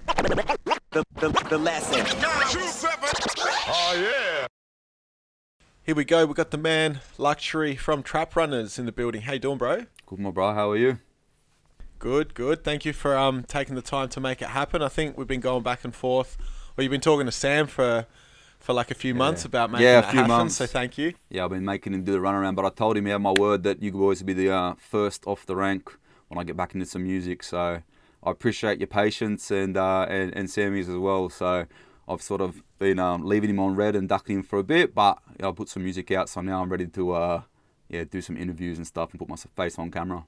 The lesson. Oh, yeah. Here we go. We got the man Luxury from Trap Runners in the building. How you doing, bro? Good, my bro. How are you? Good, good. Thank you for taking the time to make it happen. I think we've been going back and forth. Well, you've been talking to Sam for like a few months about making it happen. Months. So thank you. Yeah, I've been making him do the runaround, but I told him he had my word that you boys would be the first off the rank when I get back into some music. So I appreciate your patience and Sammy's as well. So I've sort of been leaving him on red and ducking him for a bit, but I put some music out, so now I'm ready to do some interviews and stuff and put my face on camera.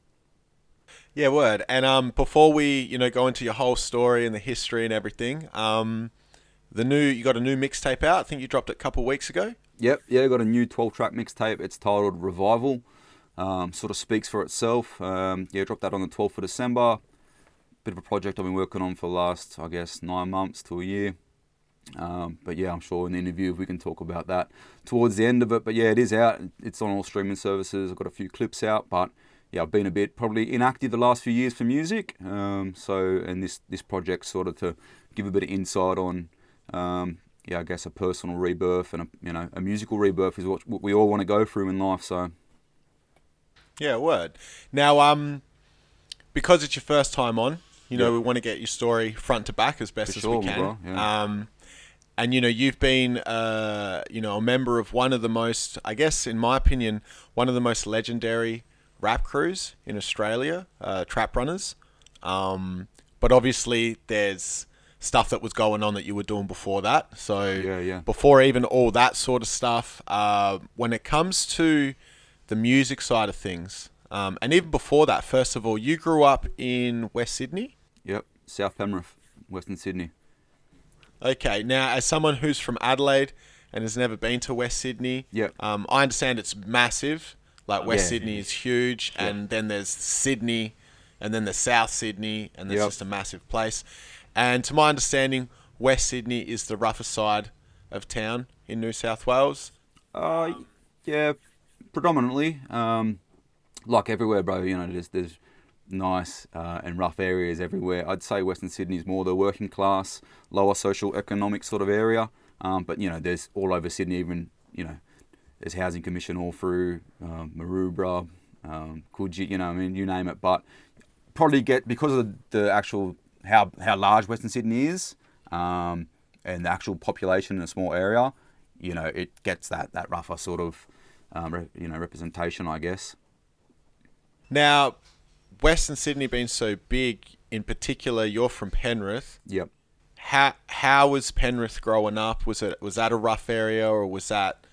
Yeah, word. And before we go into your whole story and the history and everything, you got a new mixtape out. I think you dropped it a couple of weeks ago. Yep, yeah, got a new 12-track mixtape. It's titled Revival. Sort of speaks for itself. Dropped that on the 12th of December. Bit of a project I've been working on for the last, 9 months to a year. But yeah, I'm sure in the interview we can talk about that towards the end of it. But yeah, it is out. It's on all streaming services. I've got a few clips out, but yeah, I've been a bit probably inactive the last few years for music. And this project sort of to give a bit of insight on, I guess a personal rebirth and a musical rebirth is what we all want to go through in life. So yeah, word. Now, because it's your first time on, we want to get your story front to back as best as we can. Bro, yeah. And you've been a member of one of the most, I guess in my opinion, one of the most legendary rap crews in Australia, Trap Runners. But obviously there's stuff that was going on that you were doing before that. So before even all that sort of stuff, when it comes to the music side of things, and even before that, first of all, you grew up in West Sydney? Yep, South Penrith, Western Sydney. Okay, now as someone who's from Adelaide and has never been to West Sydney, I understand it's massive. Like West Sydney is huge, and then there's Sydney, and then there's South Sydney, and there's just a massive place. And to my understanding, West Sydney is the rougher side of town in New South Wales. Yeah, predominantly. Like everywhere, bro. There's nice and rough areas everywhere. I'd say Western Sydney is more the working class, lower social economic sort of area. But there's all over Sydney, even there's housing commission all through Maroubra, Coogee, you name it. But probably because of the actual how large Western Sydney is, and the actual population in a small area, it gets that rougher sort of representation, I guess. Now, Western Sydney being so big, in particular, you're from Penrith. Yep. How was Penrith growing up? Was that a rough area, or was that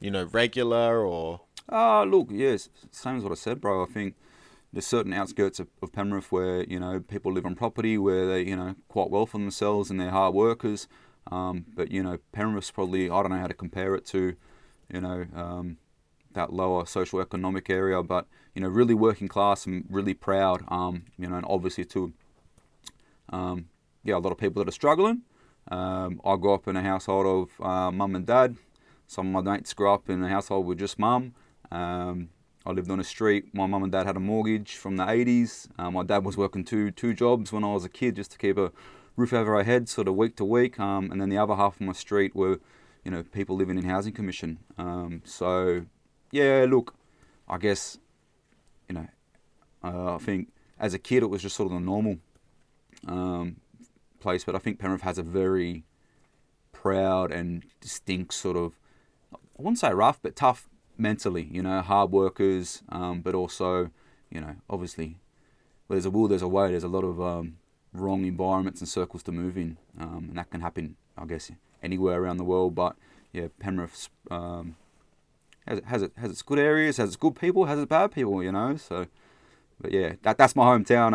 regular, or? Look, yes, same as what I said, bro. I think there's certain outskirts of Penrith where people live on property where they quite well for themselves and they're hard workers. But Penrith's probably, I don't know how to compare it to that lower social economic area, but really working class and really proud. And obviously too, a lot of people that are struggling. I grew up in a household of mum and dad. Some of my mates grew up in a household with just mum. I lived on a street. My mum and dad had a mortgage from the 80s. My dad was working two jobs when I was a kid just to keep a roof over our head, sort of week to week. And then the other half of my street were, people living in housing commission. Look, I guess, I think as a kid it was just sort of a normal place. But I think Penrith has a very proud and distinct sort of, I wouldn't say rough, but tough mentally, hard workers, but also, obviously, where there's a will, there's a way. There's a lot of wrong environments and circles to move in, and that can happen, I guess, anywhere around the world. But yeah, Penrith has its good areas, has its good people, has its bad people, So, but yeah, that's my hometown.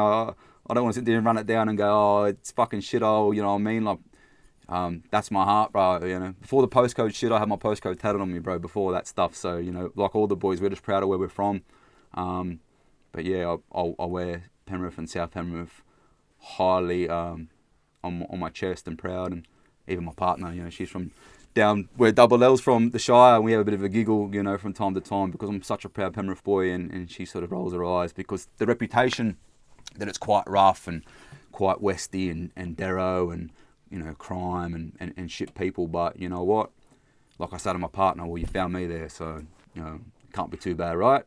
I don't want to sit there and run it down and go, oh, it's fucking shithole, you know what I mean? Like, that's my heart, bro. Before the postcode shit, I had my postcode tatted on me, bro. Before that stuff, so like all the boys, we're just proud of where we're from. But yeah, I wear Penrith and South Penrith highly on my chest and proud, and even my partner, she's from down where Double L's from, the Shire, and we have a bit of a giggle, from time to time because I'm such a proud Penrith boy, and she sort of rolls her eyes because the reputation that it's quite rough and quite westy and dero and, you know, crime and shit people. But you know what? Like I said to my partner, well, you found me there, so, you know, can't be too bad, right?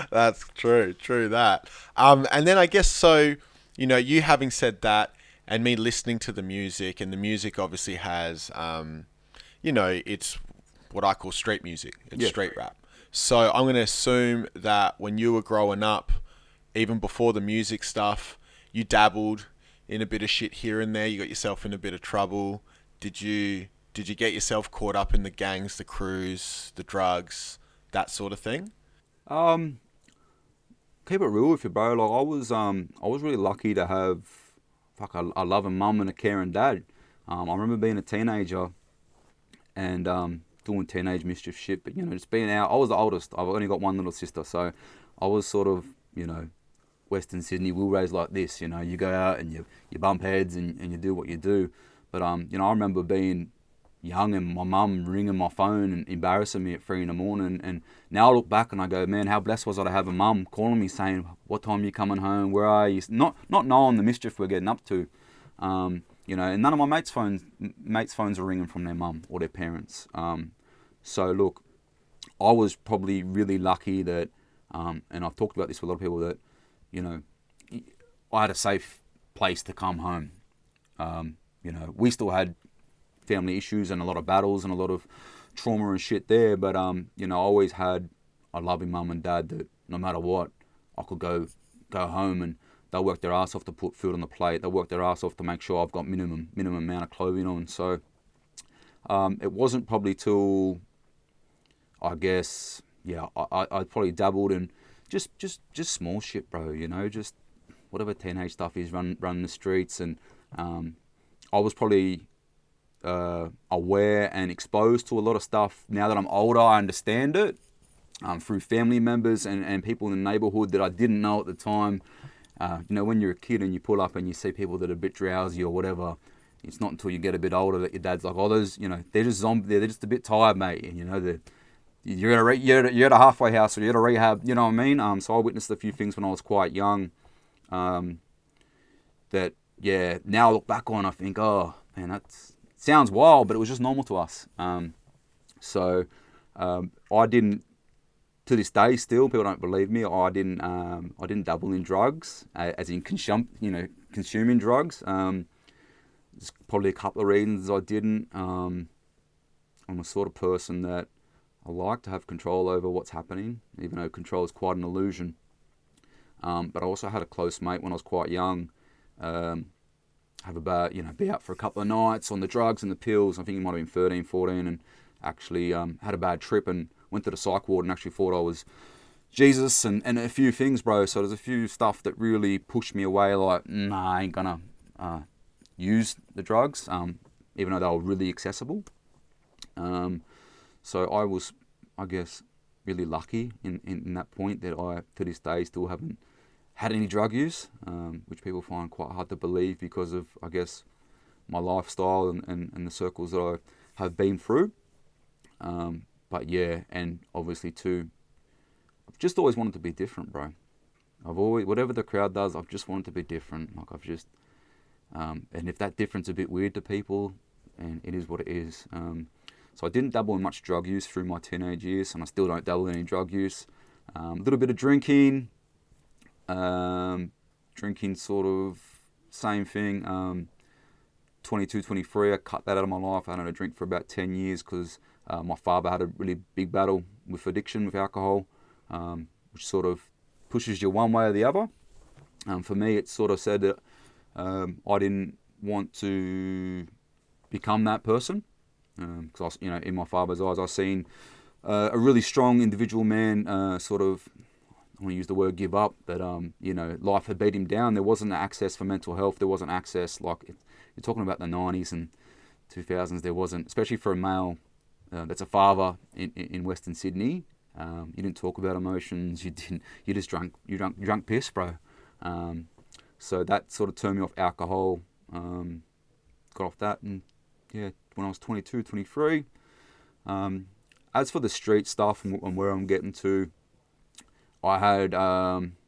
That's true that. And then I guess so, you know, you having said that and me listening to the music, and the music obviously has, you know, it's what I call street music. It's street rap. So I'm going to assume that when you were growing up, even before the music stuff, you dabbled in a bit of shit here and there. You got yourself in a bit of trouble. Did you get yourself caught up in the gangs, the crews, the drugs, that sort of thing? Keep it real with you, bro. Like I was really lucky to have a loving mum and a caring dad. I remember being a teenager and doing teenage mischief shit, but you know, just being out. I was the oldest. I've only got one little sister, so I was sort of, you know, Western Sydney, we were raised like this. You know, you go out and you bump heads and you do what you do. But you know, I remember being young and my mum ringing my phone and embarrassing me at 3 a.m. And now I look back and I go, man, how blessed was I to have a mum calling me saying, what time are you coming home? Where are you? Not knowing the mischief we're getting up to. You know, and none of my mates' phones are ringing from their mum or their parents. So look, I was probably really lucky that, and I've talked about this with a lot of people, that, you know, I had a safe place to come home. You know, we still had family issues and a lot of battles and a lot of trauma and shit there, but you know, I always had a loving mum and dad that no matter what, I could go home and they'll work their ass off to put food on the plate. They'll work their ass off to make sure I've got minimum amount of clothing on. So it wasn't probably till, I guess, yeah, I probably dabbled in just small shit, bro. You know, just whatever teenage stuff is, run the streets, and I was probably aware and exposed to a lot of stuff. Now that I'm older, I understand it through family members and people in the neighborhood that I didn't know at the time. You know, when you're a kid and you pull up and you see people that are a bit drowsy or whatever, it's not until you get a bit older that your dad's like, oh, those, you know, they're just zombies. They're just a bit tired, mate. And you know, you're at a halfway house or you're at a rehab. You know what I mean? So I witnessed a few things when I was quite young. That, yeah, now I look back on, I think, oh man, that sounds wild, but it was just normal to us. So I didn't, to this day still, people don't believe me, I didn't dabble in drugs, as in consuming drugs. There's probably a couple of reasons I didn't. I'm a sort of person that I like to have control over what's happening, even though control is quite an illusion. But I also had a close mate when I was quite young, be out for a couple of nights on the drugs and the pills. I think he might have been 13, 14, and actually had a bad trip and went to the psych ward and actually thought I was Jesus and a few things, bro. So there's a few stuff that really pushed me away, like, nah, I ain't gonna use the drugs, even though they were really accessible. So I was, I guess, really lucky in that point that I, to this day, still haven't had any drug use, which people find quite hard to believe because of, I guess, my lifestyle and the circles that I have been through. But yeah, and obviously too, I've just always wanted to be different, bro. I've always, whatever the crowd does, I've just wanted to be different. Like I've just, and if that difference is a bit weird to people, and it is what it is. So I didn't dabble in much drug use through my teenage years, and I still don't dabble in any drug use. A little bit of drinking, sort of same thing. 22, 23, I cut that out of my life. I hadn't had a drink for about 10 years because my father had a really big battle with addiction, with alcohol, which sort of pushes you one way or the other. For me, it sort of said that I didn't want to become that person. Because in my father's eyes, I seen a really strong individual man, sort of, I want to use the word give up, but life had beat him down. There wasn't access for mental health. There wasn't access, like you're talking about the 90s and 2000s. There wasn't, especially for a male that's a father in Western Sydney. You didn't talk about emotions. You just drank piss, bro. So that sort of turned me off alcohol. Got off that, and yeah, when I was 22, 23. As for the street stuff and where I'm getting to, I had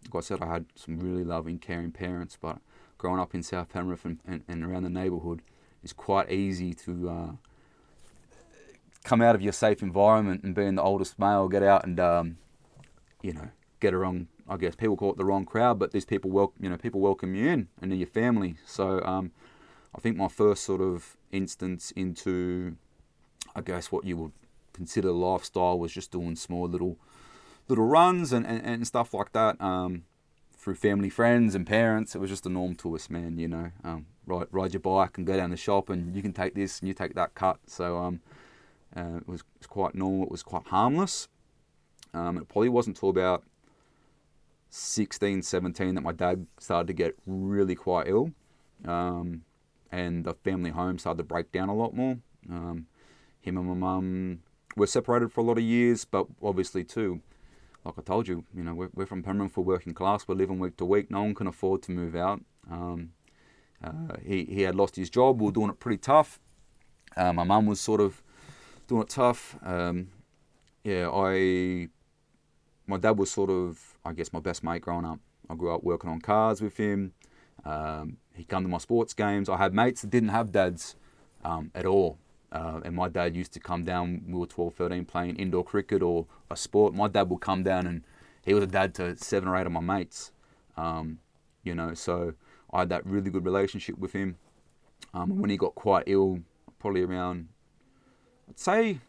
like I said, I had some really loving, caring parents, but growing up in South Penrith and around the neighbourhood, it's quite easy to come out of your safe environment and being the oldest male, get out and get around. I guess people call it the wrong crowd, but these people people welcome you in and they're your family. So I think my first sort of instance into, I guess, what you would consider lifestyle was just doing small little runs and stuff like that through family, friends, and parents. It was just the norm to us, man. Ride your bike and go down the shop, and you can take this and you take that cut. So it was quite normal. It was quite harmless. It probably wasn't until about 16, 17 that my dad started to get really quite ill, and the family home started to break down a lot more. Him and my mum were separated for a lot of years, but obviously too, like I told you, we're from Penrith, we're working class, we're living week to week. No one can afford to move out. He had lost his job. We were doing it pretty tough. My mum was sort of doing it tough. My dad was sort of, I guess, my best mate growing up. I grew up working on cars with him. He'd come to my sports games. I had mates that didn't have dads at all. And my dad used to come down, we were 12, 13, playing indoor cricket or a sport. My dad would come down and he was a dad to 7 or 8 of my mates. So I had that really good relationship with him. When he got quite ill, probably around, I'd say,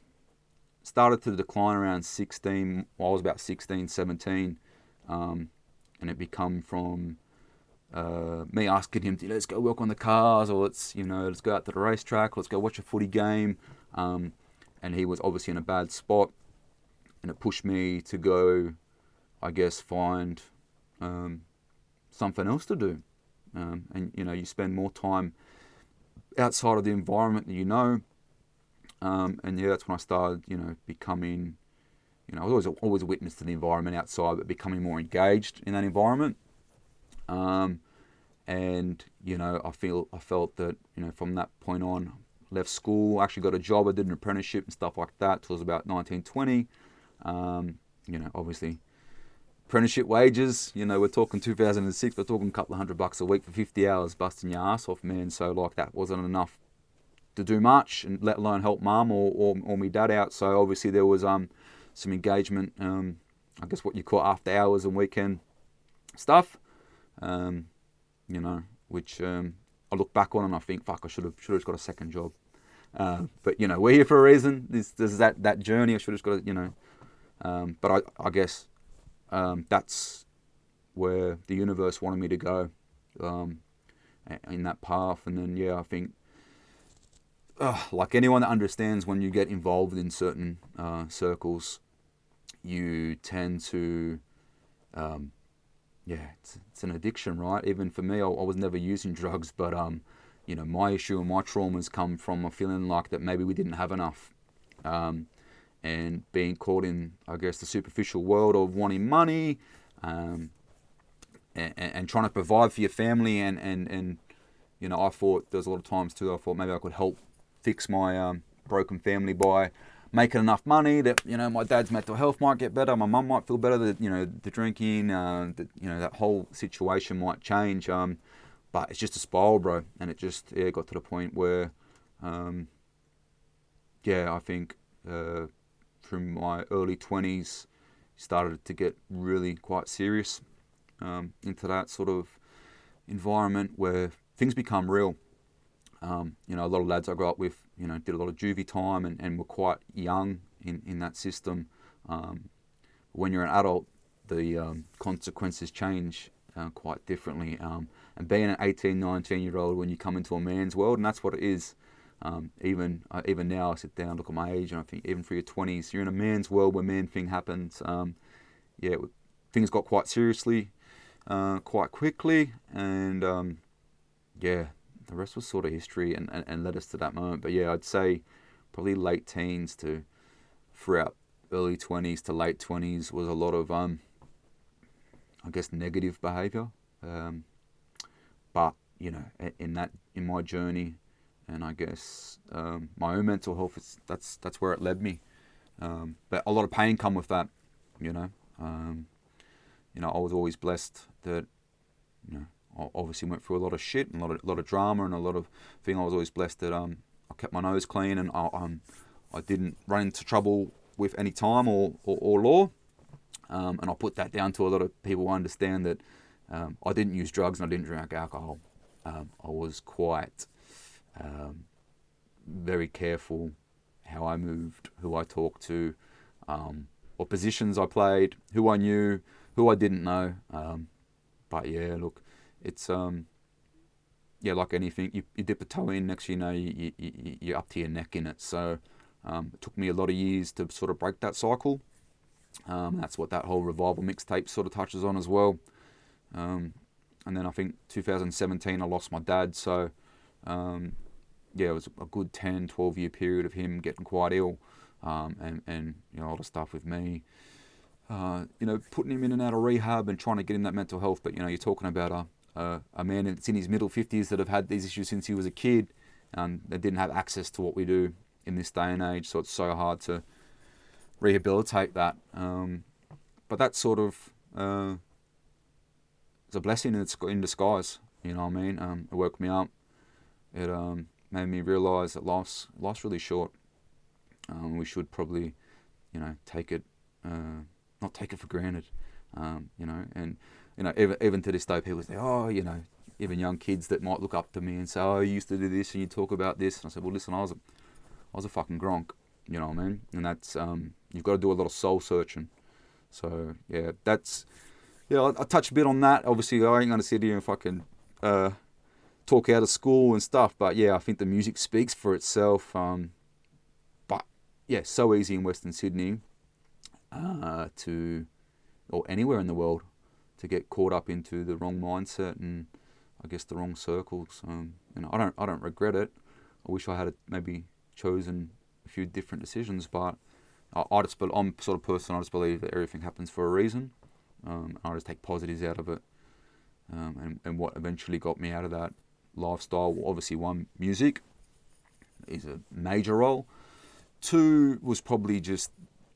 started to decline around 16. I was about 16, 17. And it become from me asking him, let's go work on the cars, or let's go out to the racetrack, let's go watch a footy game. And he was obviously in a bad spot. And it pushed me to go, I guess, find something else to do. And you spend more time outside of the environment that you know. And that's when I started, becoming, I was always a witness to the environment outside, but becoming more engaged in that environment. And I felt that, from that point on, left school, actually got a job, I did an apprenticeship and stuff like that till I was about 19, 20. Obviously, apprenticeship wages, we're talking 2006, we're talking a couple of $100 a week for 50 hours busting your ass off, man. So that wasn't enough to do much, and let alone help mum or me dad out. So obviously there was some engagement, I guess what you call after hours and weekend stuff, which I look back on and I think, fuck, I should have just got a second job. But we're here for a reason. This is that journey. I should have just got but I guess that's where the universe wanted me to go, in that path. And then I think, like anyone that understands, when you get involved in certain circles, you tend to, it's an addiction, right? Even for me, I was never using drugs, but my issue and my traumas come from a feeling like that maybe we didn't have enough, and being caught in, I guess, the superficial world of wanting money, and trying to provide for your family, and I thought there was a lot of times too, I thought maybe I could help fix my broken family by making enough money that my dad's mental health might get better, my mum might feel better, that the drinking, that whole situation might change. But it's just a spiral, bro, and it just got to the point where, I think from my early 20s started to get really quite serious into that sort of environment where things become real. A lot of lads I grew up with, did a lot of juvie time and were quite young in that system. When you're an adult, the consequences change quite differently. And being an 18, 19-year-old, when you come into a man's world, and that's what it is. Even now, I sit down, look at my age, and I think even for your 20s, you're in a man's world where man thing happens. Things got quite seriously, quite quickly, and the rest was sort of history and led us to that moment. But I'd say probably late teens to throughout early 20s to late 20s was a lot of, I guess, negative behaviour. But, in my journey, and I guess my own mental health, that's where it led me. But a lot of pain come with that, I was always blessed that, I obviously went through a lot of shit and a lot of drama and a lot of thing. I was always blessed that I kept my nose clean and I didn't run into trouble with any time or law. And I put that down to a lot of people who understand that I didn't use drugs and I didn't drink alcohol. I was quite very careful how I moved, who I talked to, what positions I played, who I knew, who I didn't know. But yeah, look, it's like anything, you dip a toe in, next thing you know, you're up to your neck in it. So it took me a lot of years to sort of break that cycle. That's what that whole Revival mixtape sort of touches on as well. And then I think 2017 I lost my dad, so it was a good 10-12 year period of him getting quite ill, and a lot of stuff with me, putting him in and out of rehab and trying to get him that mental health. But you're talking about a man that's in his middle 50s that have had these issues since he was a kid, and they didn't have access to what we do in this day and age, so it's so hard to rehabilitate that. But that sort of is a blessing in disguise, you know what I mean? It woke me up. It made me realise that life's really short. We should probably, take it, not take it for granted, and even to this day, people say, even young kids that might look up to me and say, oh, you used to do this and you talk about this. And I said, well, listen, I was a fucking gronk, you know what I mean? And that's, you've got to do a lot of soul searching. So, yeah, I touched a bit on that. Obviously, I ain't going to sit here and fucking talk out of school and stuff. But, yeah, I think the music speaks for itself. But, yeah, so easy in Western Sydney or anywhere in the world, to get caught up into the wrong mindset and, I guess, the wrong circles. I don't regret it. I wish I had maybe chosen a few different decisions, but I'm sort of person, I just believe that everything happens for a reason. I just take positives out of it. And what eventually got me out of that lifestyle, obviously, one, music is a major role. Two was probably just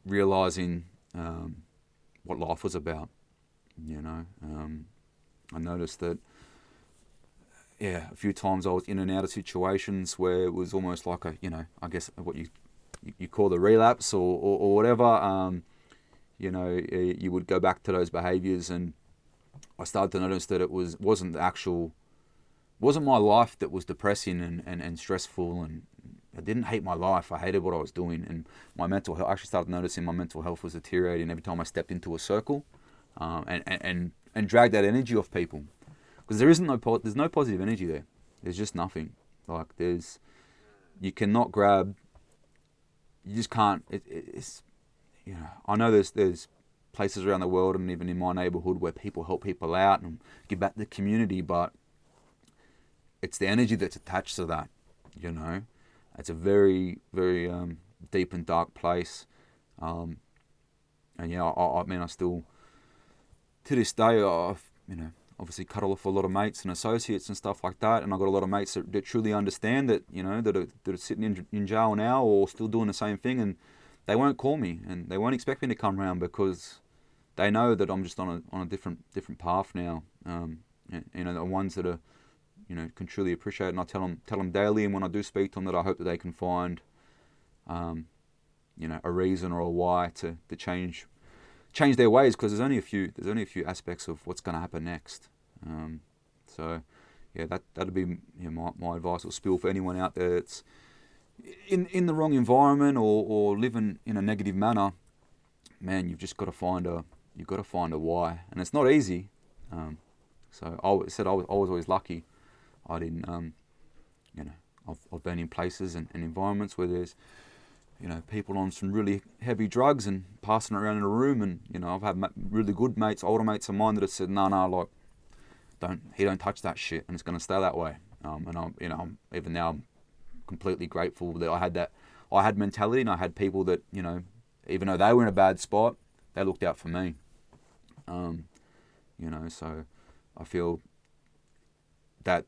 realising what life was about. I noticed that, a few times I was in and out of situations where it was almost like I guess what you call the relapse or whatever. You would go back to those behaviours, and I started to notice that it wasn't my life that was depressing and stressful, and I didn't hate my life. I hated what I was doing, and my mental health. I actually started noticing my mental health was deteriorating every time I stepped into a circle, and dragged that energy off people, because there's no positive energy there. There's just nothing. Like you cannot grab. You just can't. It's I know there's places around the world and even in my neighbourhood where people help people out and give back to the community, but it's the energy that's attached to that. It's a very, very deep and dark place. I still, to this day, I've obviously cut off a lot of mates and associates and stuff like that, and I've got a lot of mates that truly understand that, that are sitting in jail now or still doing the same thing, and they won't call me and they won't expect me to come around because they know that I'm just on a different path now. The ones that are, can truly appreciate it, and I tell them daily, and when I do speak to them, that I hope that they can find, a reason or a why to change their ways, because there's only a few aspects of what's going to happen next. That'd be my advice or spiel for anyone out there that's in the wrong environment or living in a negative manner. Man, you've just got to find a why, and it's not easy. So I was always lucky. I didn't, I've been in places and environments where there's, people on some really heavy drugs and passing it around in a room, and I've had really good mates, older mates of mine that have said, no, don't touch that shit, and it's going to stay that way. I'm even now I'm completely grateful that I had mentality, and I had people that, even though they were in a bad spot, they looked out for me. So I feel that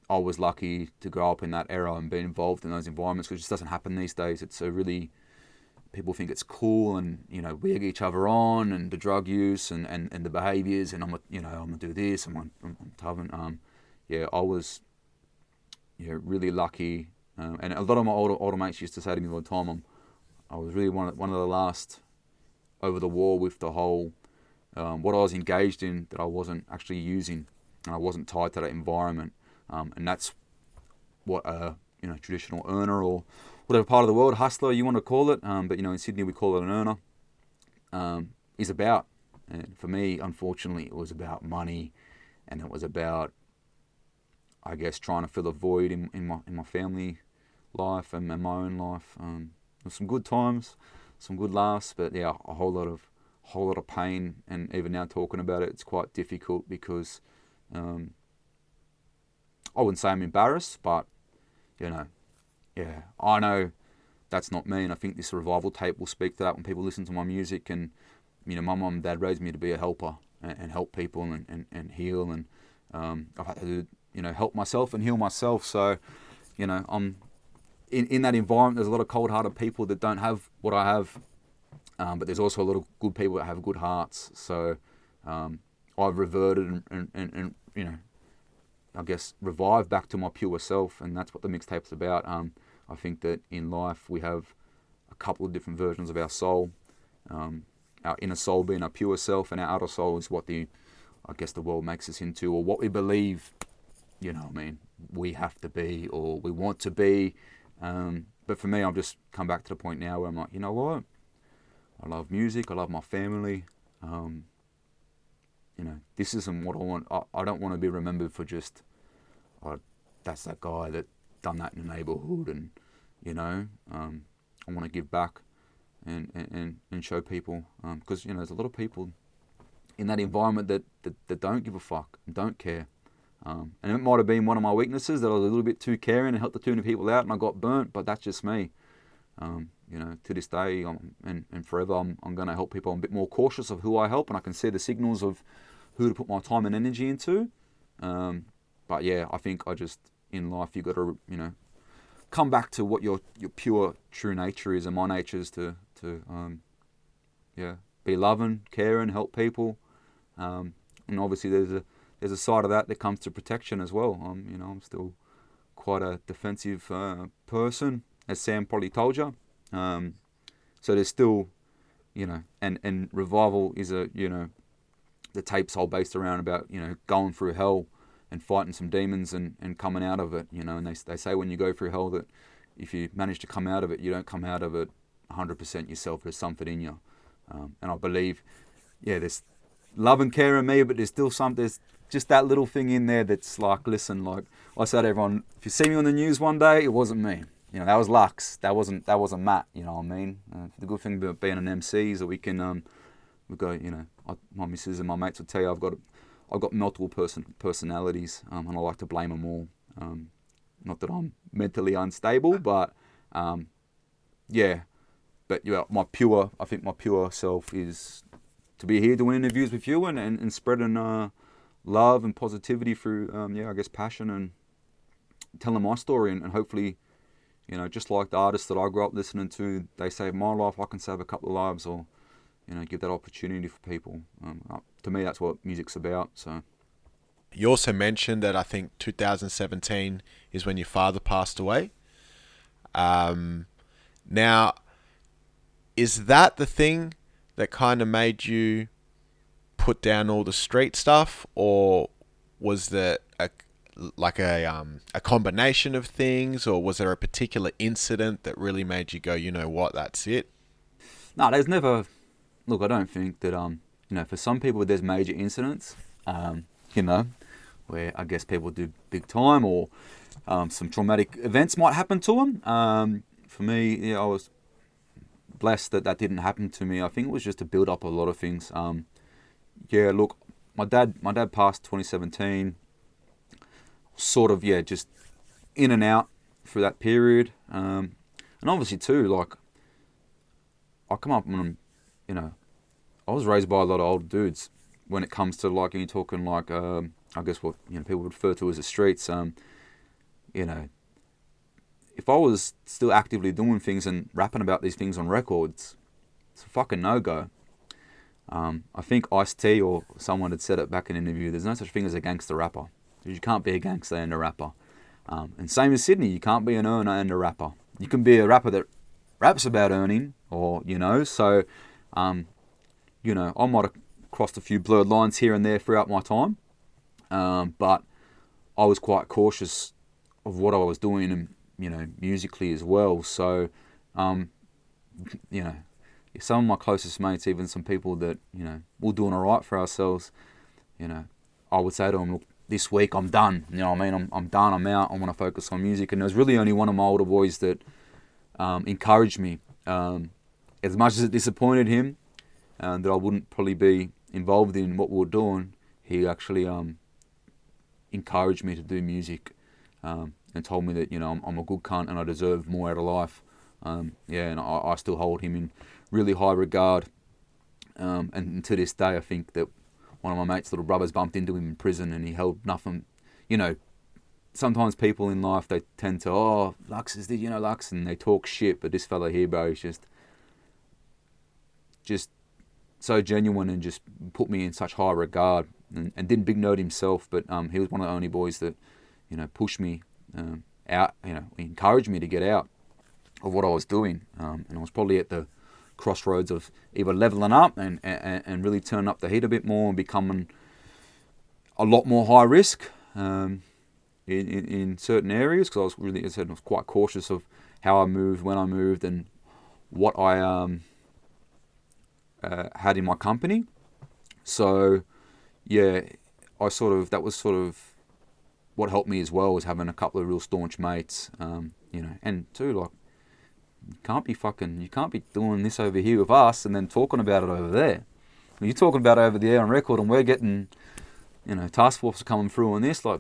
I was lucky to grow up in that era and be involved in those environments, because it just doesn't happen these days. It's a really people think it's cool, and we egg each other on, and the drug use and the behaviours, and I'm gonna do this, I'm tough. I was really lucky, and a lot of my older mates used to say to me all the time, I was really one of the last over the wall with the whole what I was engaged in that I wasn't actually using, and I wasn't tied to that environment, and that's what a traditional earner, or whatever part of the world, hustler you want to call it, but in Sydney we call it an earner, is about. And for me, unfortunately, it was about money, and it was about, I guess, trying to fill a void in my family life and my own life. There were some good times, some good laughs, but yeah, a whole lot of pain. And even now talking about it, it's quite difficult because I wouldn't say I'm embarrassed, but I know that's not me, and I think this revival tape will speak to that when people listen to my music. And my mum and dad raised me to be a helper and help people and heal, and I've had to help myself and heal myself. So I'm in that environment. There's a lot of cold-hearted people that don't have what I have, but there's also a lot of good people that have good hearts. So I've reverted and I guess revive back to my pure self, and that's what the mixtape's about. I think that in life we have a couple of different versions of our soul. Our inner soul being our pure self, and our outer soul is what the world makes us into, or what we believe, we have to be, or we want to be. But for me, I've just come back to the point now where I'm like, you know what? I love music. I love my family. This isn't what I want. I don't want to be remembered for just, that's that guy that done that in the neighbourhood, and I want to give back and show people, because there's a lot of people in that environment that don't give a fuck and don't care, and it might have been one of my weaknesses, that I was a little bit too caring and helped the too many people out, and I got burnt. But that's just me. To this day, and forever, I'm going to help people. I'm a bit more cautious of who I help, and I can see the signals of who to put my time and energy into. But yeah, I think in life, you got to, come back to what your pure, true nature is. And my nature is to be loving, caring, help people. And obviously there's a side of that comes to protection as well. I'm still quite a defensive person, as Sam probably told you. So there's still, and revival is the tape's all based around about, going through hell and fighting some demons and coming out of it, and they say when you go through hell that if you manage to come out of it, you don't come out of it 100% yourself. There's something in you. And I believe, there's love and care in me, but there's just that little thing in there that's like, listen, like I said to everyone, if you see me on the news one day, it wasn't me. That was Lux. That wasn't Matt. You know what I mean? The good thing about being an MC is that we can, my missus and my mates will tell you I've got multiple personalities, and I like to blame them all. Not that I'm mentally unstable, but But my pure self is to be here doing interviews with you and spreading love and positivity through passion and telling my story, and hopefully, just like the artists that I grew up listening to, they saved my life, I can save a couple of lives, or give that opportunity for people. To me, that's what music's about. So, you also mentioned that I think 2017 is when your father passed away. Now, is that the thing that kind of made you put down all the street stuff, or was there a combination of things, or was there a particular incident that really made you go, you know what, that's it? No, there's never. Look, I don't think that for some people there's major incidents, where I guess people do big time, or some traumatic events might happen to them. For me, I was blessed that didn't happen to me. I think it was just to build up a lot of things. Look, my dad passed 2017. Sort of, just in and out through that period. And obviously too, like, I come up when I was raised by a lot of old dudes when it comes to, like, you're talking like, I guess what people would refer to as the streets. if I was still actively doing things and rapping about these things on records, it's a fucking no-go. I think Ice-T or someone had said it back in an interview, there's no such thing as a gangster rapper. You can't be a gangster and a rapper. And same as Sydney, you can't be an earner and a rapper. You can be a rapper that raps about earning, or, you know, so, you know, I might have crossed a few blurred lines here and there throughout my time, but I was quite cautious of what I was doing, and, you know, musically as well. So, you know, some of my closest mates, even some people that, you know, we're doing all right for ourselves, you know, I would say to them, look, this week I'm done. You know what I mean? I'm done. I'm out. I want to focus on music. And there's really only one of my older boys that encouraged me. As much as it disappointed him that I wouldn't probably be involved in what we were doing, he actually encouraged me to do music and told me that, you know, I'm a good cunt and I deserve more out of life. Yeah, and I still hold him in really high regard. And to this day, I think that one of my mate's little brothers bumped into him in prison and he held nothing. You know, sometimes people in life, they tend to, oh, Lux is this, you know, Lux, and they talk shit, but this fella here, bro, is just so genuine and just put me in such high regard, and didn't big note himself, but he was one of the only boys that, you know, pushed me out, you know, encouraged me to get out of what I was doing, and I was probably at the crossroads of either leveling up and really turning up the heat a bit more and becoming a lot more high risk in certain areas, because I was really, as I said, I was quite cautious of how I moved, when I moved, and what I had in my company. So yeah, that was sort of what helped me as well, was having a couple of real staunch mates, you know, and too, like, you can't be doing this over here with us and then talking about it over there. When you're talking about it over there on record and we're getting, you know, task force are coming through on this, like,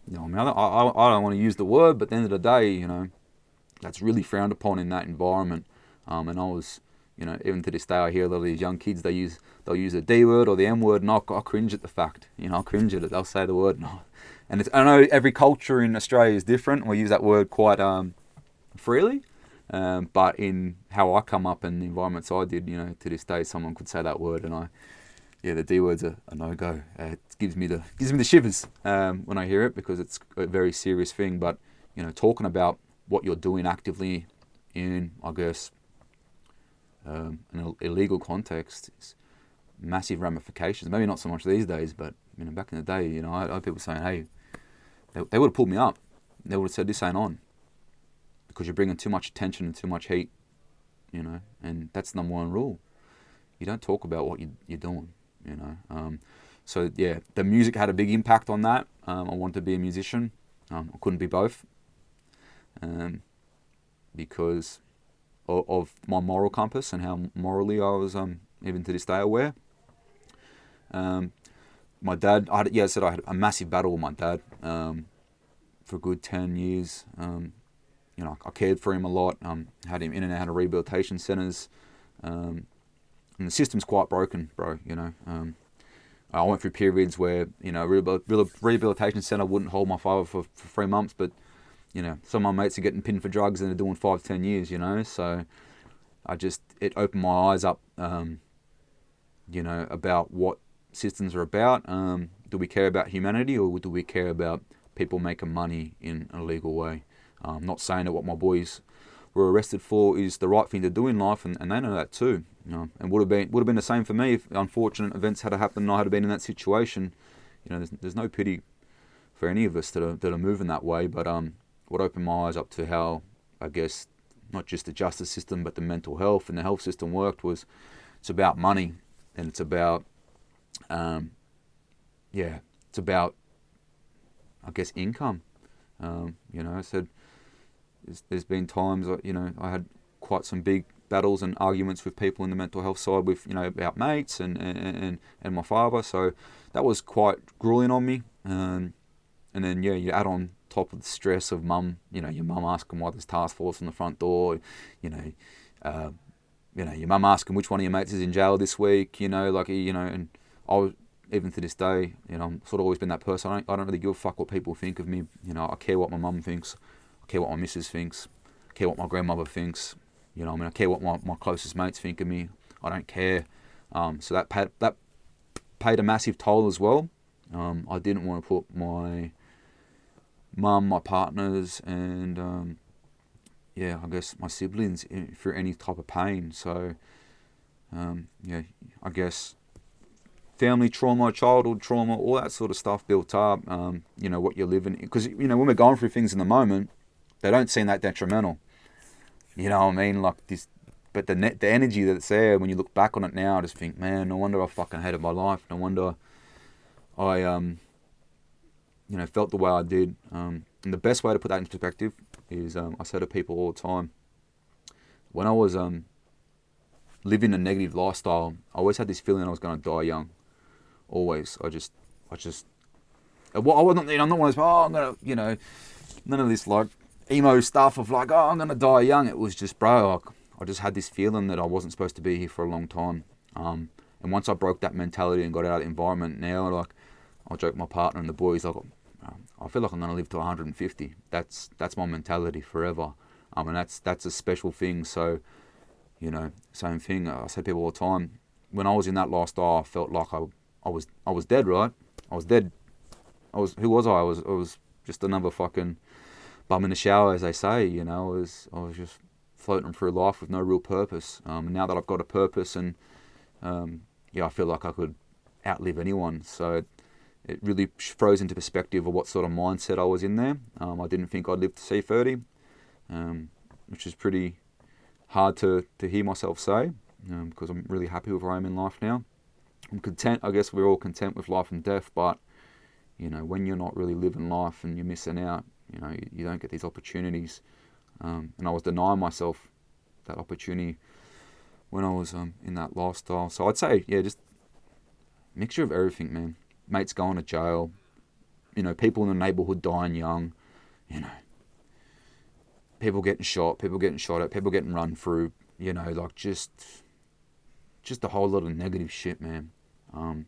you know, I mean, I don't want to use the word, but at the end of the day, you know, that's really frowned upon in that environment. And I was, you know, even to this day, I hear a lot of these young kids, they'll use the D word or the M word, and I cringe at the fact, you know, I cringe at it. They'll say the word, and I know every culture in Australia is different. We use that word quite freely. But in how I come up and the environments I did, you know, to this day, someone could say that word, and the D word's a no-go. It gives me the shivers when I hear it, because it's a very serious thing. But, you know, talking about what you're doing actively in, I guess, an illegal context is massive ramifications. Maybe not so much these days, but, you know, back in the day, you know, I had people saying, hey, they would have pulled me up. They would have said, this ain't on, because you're bringing too much attention and too much heat, you know, and that's the number one rule. You don't talk about what you're doing, you know. So yeah, the music had a big impact on that. I wanted to be a musician. I couldn't be both, because of my moral compass and how morally I was, even to this day, aware. My dad, I had a massive battle with my dad for a good 10 years. You know, I cared for him a lot, had him in and out of rehabilitation centres, and the system's quite broken, bro, you know. I went through periods where, you know, rehabilitation centre wouldn't hold my father for 3 months, but, you know, some of my mates are getting pinned for drugs and they're doing 5-10 years, you know, so it opened my eyes up, you know, about what systems are about. Do we care about humanity, or do we care about people making money in a legal way? I'm not saying that what my boys were arrested for is the right thing to do in life, and they know that too. You know, and would have been the same for me if unfortunate events had happened and I had been in that situation. You know, there's no pity for any of us that are moving that way. But what opened my eyes up to how, I guess, not just the justice system but the mental health and the health system worked was, it's about money, and it's about it's about, I guess, income. You know, I said, there's been times, you know, I had quite some big battles and arguments with people in the mental health side, with, you know, about mates and my father. So that was quite grueling on me. And then, yeah, you add on top of the stress of mum, you know, your mum asking why there's task force on the front door, you know, your mum asking which one of your mates is in jail this week, you know, like, you know, and I was, even to this day, you know, I'm sort of always been that person. I don't really give a fuck what people think of me. You know, I care what my mum thinks. I care what my missus thinks. I care what my grandmother thinks. You know what I mean? I care what my closest mates think of me. I don't care. So that paid a massive toll as well. I didn't want to put my mum, my partners, and I guess my siblings through any type of pain. So I guess family trauma, childhood trauma, all that sort of stuff built up. What you're living, because when we're going through things in the moment, they don't seem that detrimental. You know what I mean? Like this, but the energy that's there when you look back on it now, I just think, man, no wonder I fucking hated my life. No wonder I felt the way I did. And the best way to put that into perspective is I say to people all the time, when I was living a negative lifestyle, I always had this feeling I was going to die young. Always. I wasn't, I'm not one of those, I'm going to, none of this like emo stuff of like, I'm going to die young. It was just, bro, I just had this feeling that I wasn't supposed to be here for a long time. And once I broke that mentality and got out of the environment, now like I joke with my partner and the boys, like, I feel like I'm going to live to 150. That's my mentality forever. And that's a special thing. So, same thing. I say to people all the time, when I was in that lifestyle, I felt like I was dead, right? I was dead. Who was I? I was just another fucking bum in the shower, as they say. I was just floating through life with no real purpose. And now that I've got a purpose, and I feel like I could outlive anyone. So it really throws into perspective of what sort of mindset I was in there. I didn't think I'd live to see 30, which is pretty hard to hear myself say, because I'm really happy with where I am in life now. I'm content. I guess we're all content with life and death, but when you're not really living life and you're missing out, you don't get these opportunities. And I was denying myself that opportunity when I was in that lifestyle. So I'd say, just mixture of everything, man. Mates going to jail, people in the neighbourhood dying young, people getting shot at, people getting run through, like just a whole lot of negative shit, man. And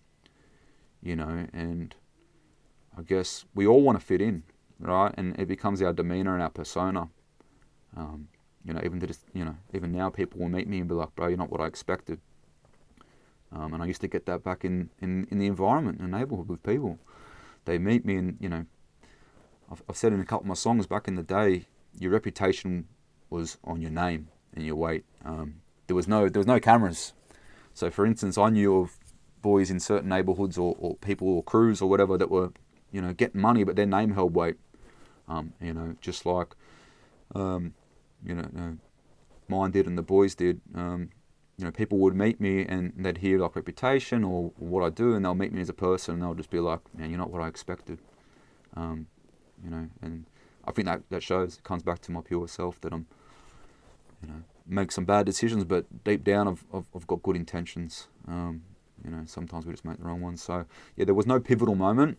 I guess we all want to fit in, right? And it becomes our demeanour and our persona. Even now people will meet me and be like, bro, you're not what I expected. And I used to get that back in the environment, in the neighbourhood with people. They meet me and, I've said in a couple of my songs back in the day, your reputation was on your name and your weight. There was no cameras. So for instance, I knew of boys in certain neighbourhoods or people or crews or whatever that were, getting money, but their name held weight. Just like, mine did and the boys did. People would meet me and they'd hear like reputation or what I do, and they'll meet me as a person and they'll just be like, man, you're not what I expected. And I think that shows, it comes back to my pure self that I'm, make some bad decisions, but deep down I've got good intentions. Sometimes we just make the wrong ones. So yeah, there was no pivotal moment.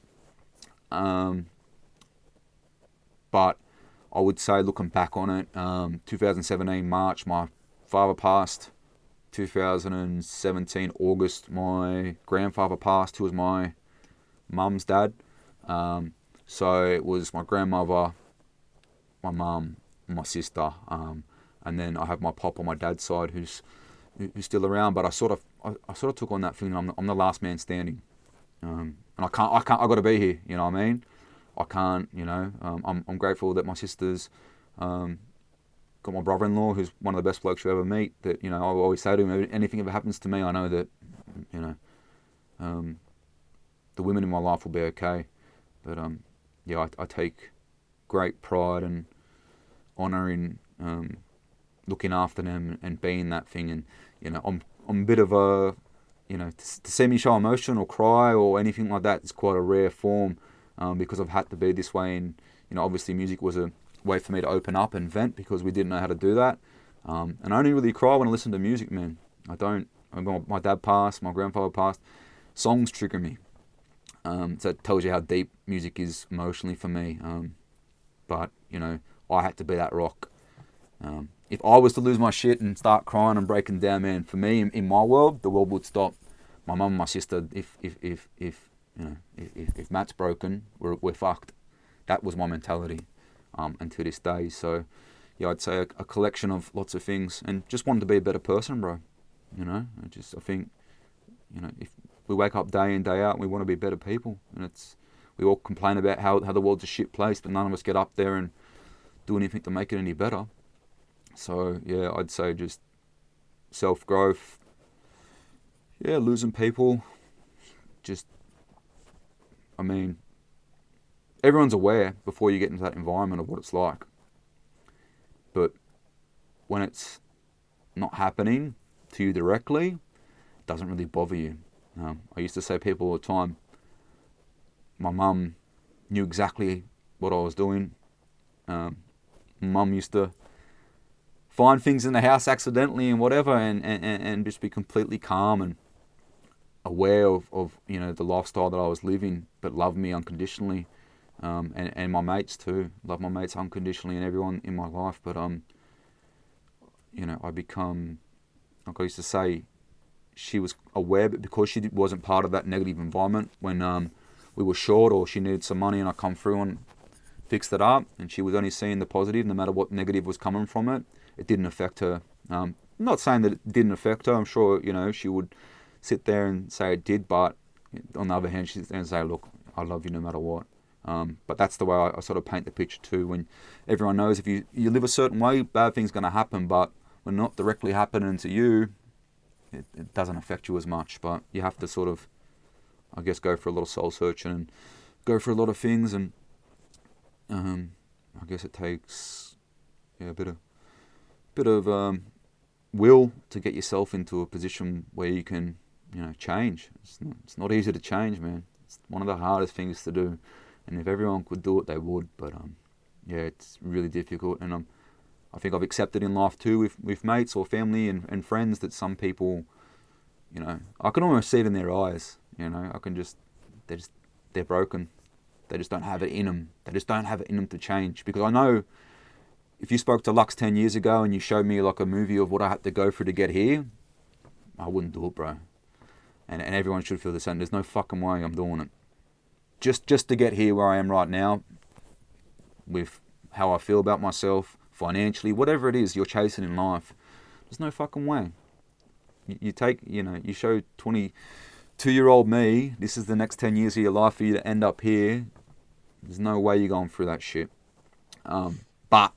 But I would say, looking back on it, 2017 March, my father passed. 2017 August, my grandfather passed, who was my mum's dad. So it was my grandmother, my mum, my sister, and then I have my pop on my dad's side, who's still around. But I sort of took on that feeling I'm the last man standing, and I got to be here. You know what I mean? I can't. I'm grateful that my sister's got my brother-in-law, who's one of the best blokes you ever meet. That I always say to him, anything ever happens to me, I know that the women in my life will be okay. But I take great pride and honour in looking after them and being that thing. And I'm a bit of a to see me show emotion or cry or anything like that is quite a rare form, because I've had to be this way. And obviously music was a way for me to open up and vent, because we didn't know how to do that. And I only really cry when I listen to music, man. I don't. My dad passed, my grandfather passed. Songs trigger me. So it tells you how deep music is emotionally for me. But I had to be that rock. If I was to lose my shit and start crying and breaking down, man, for me in my world, the world would stop. My mum and my sister, if Matt's broken, we're fucked. That was my mentality. and to this day. So yeah, I'd say a collection of lots of things, and just wanted to be a better person, bro. You know, I think, you know, if we wake up day in, day out, we want to be better people, and we all complain about how the world's a shit place, but none of us get up there and do anything to make it any better. So yeah, I'd say just self-growth, yeah, losing people, just, I mean, everyone's aware before you get into that environment of what it's like, but when it's not happening to you directly, it doesn't really bother you. I used to say to people all the time, my mum knew exactly what I was doing. Mum used to find things in the house accidentally and whatever, and just be completely calm and aware of you know, the lifestyle that I was living, but loved me unconditionally, and my mates too. Love my mates unconditionally and everyone in my life. But you know, I become, like I used to say, she was aware, but because she wasn't part of that negative environment, when we were short or she needed some money and I come through and fixed it up, and she was only seeing the positive, no matter what negative was coming from it, it didn't affect her. I'm not saying that it didn't affect her. I'm sure, you know, she would sit there and say it did, but on the other hand, she'd say, look, I love you no matter what. But that's the way I sort of paint the picture too, when everyone knows if you live a certain way, bad things going to happen, but when not directly happening to you, it doesn't affect you as much. But you have to sort of, I guess, go for a lot of soul searching and go for a lot of things, and I guess it takes, yeah, a bit of will to get yourself into a position where you can, you know, change. It's not easy to change, man. It's one of the hardest things to do, and if everyone could do it, they would. But yeah, it's really difficult, and I think I've accepted in life too, with mates or family and friends, that some people, you know, I can almost see it in their eyes. You know, they're broken. They just don't have it in them. They just don't have it in them to change. Because I know, if you spoke to Lux 10 years ago and you showed me like a movie of what I had to go through to get here, I wouldn't do it, bro. And everyone should feel the same. There's no fucking way I'm doing it. Just to get here where I am right now, with how I feel about myself, financially, whatever it is you're chasing in life, there's no fucking way. You take, you know, you show 22-year-old me, this is the next 10 years of your life for you to end up here. There's no way you're going through that shit. But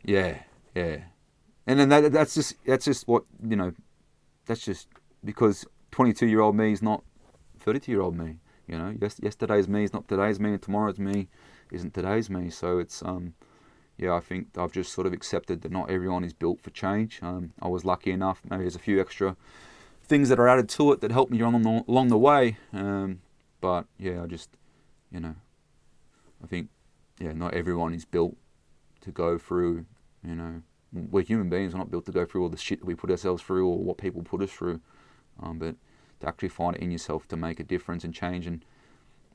yeah. And then that's just what, you know, that's just because 22-year-old me is not 32-year-old me. You know, yesterday's me is not today's me, and tomorrow's me isn't today's me. So it's yeah, I think I've just sort of accepted that not everyone is built for change. I was lucky enough. Maybe there's a few extra things that are added to it that help me along the way. But yeah, I just, you know, I think, yeah, not everyone is built to go through, you know, we're human beings. We're not built to go through all the shit that we put ourselves through or what people put us through. But to actually find it in yourself to make a difference and change. And,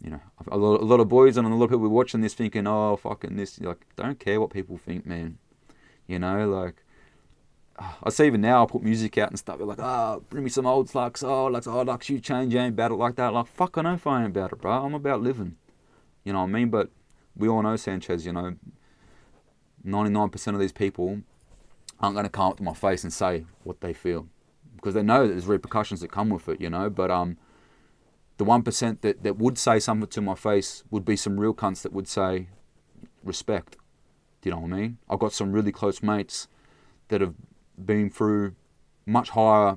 you know, a lot of boys and a lot of people watching this thinking, oh, fucking this, like, don't care what people think, man. You know, like, I see even now I put music out and stuff. They're like, oh, bring me some old Lux. Oh, Lux, you change, you ain't about it like that. Like, fuck, I know if I ain't about it, bro. I'm about living. You know what I mean? But we all know, Sanchez, you know, 99% of these people aren't going to come up to my face and say what they feel, because they know that there's repercussions that come with it, you know. But the 1% that would say something to my face would be some real cunts that would say respect. Do you know what I mean? I've got some really close mates that have been through much higher, I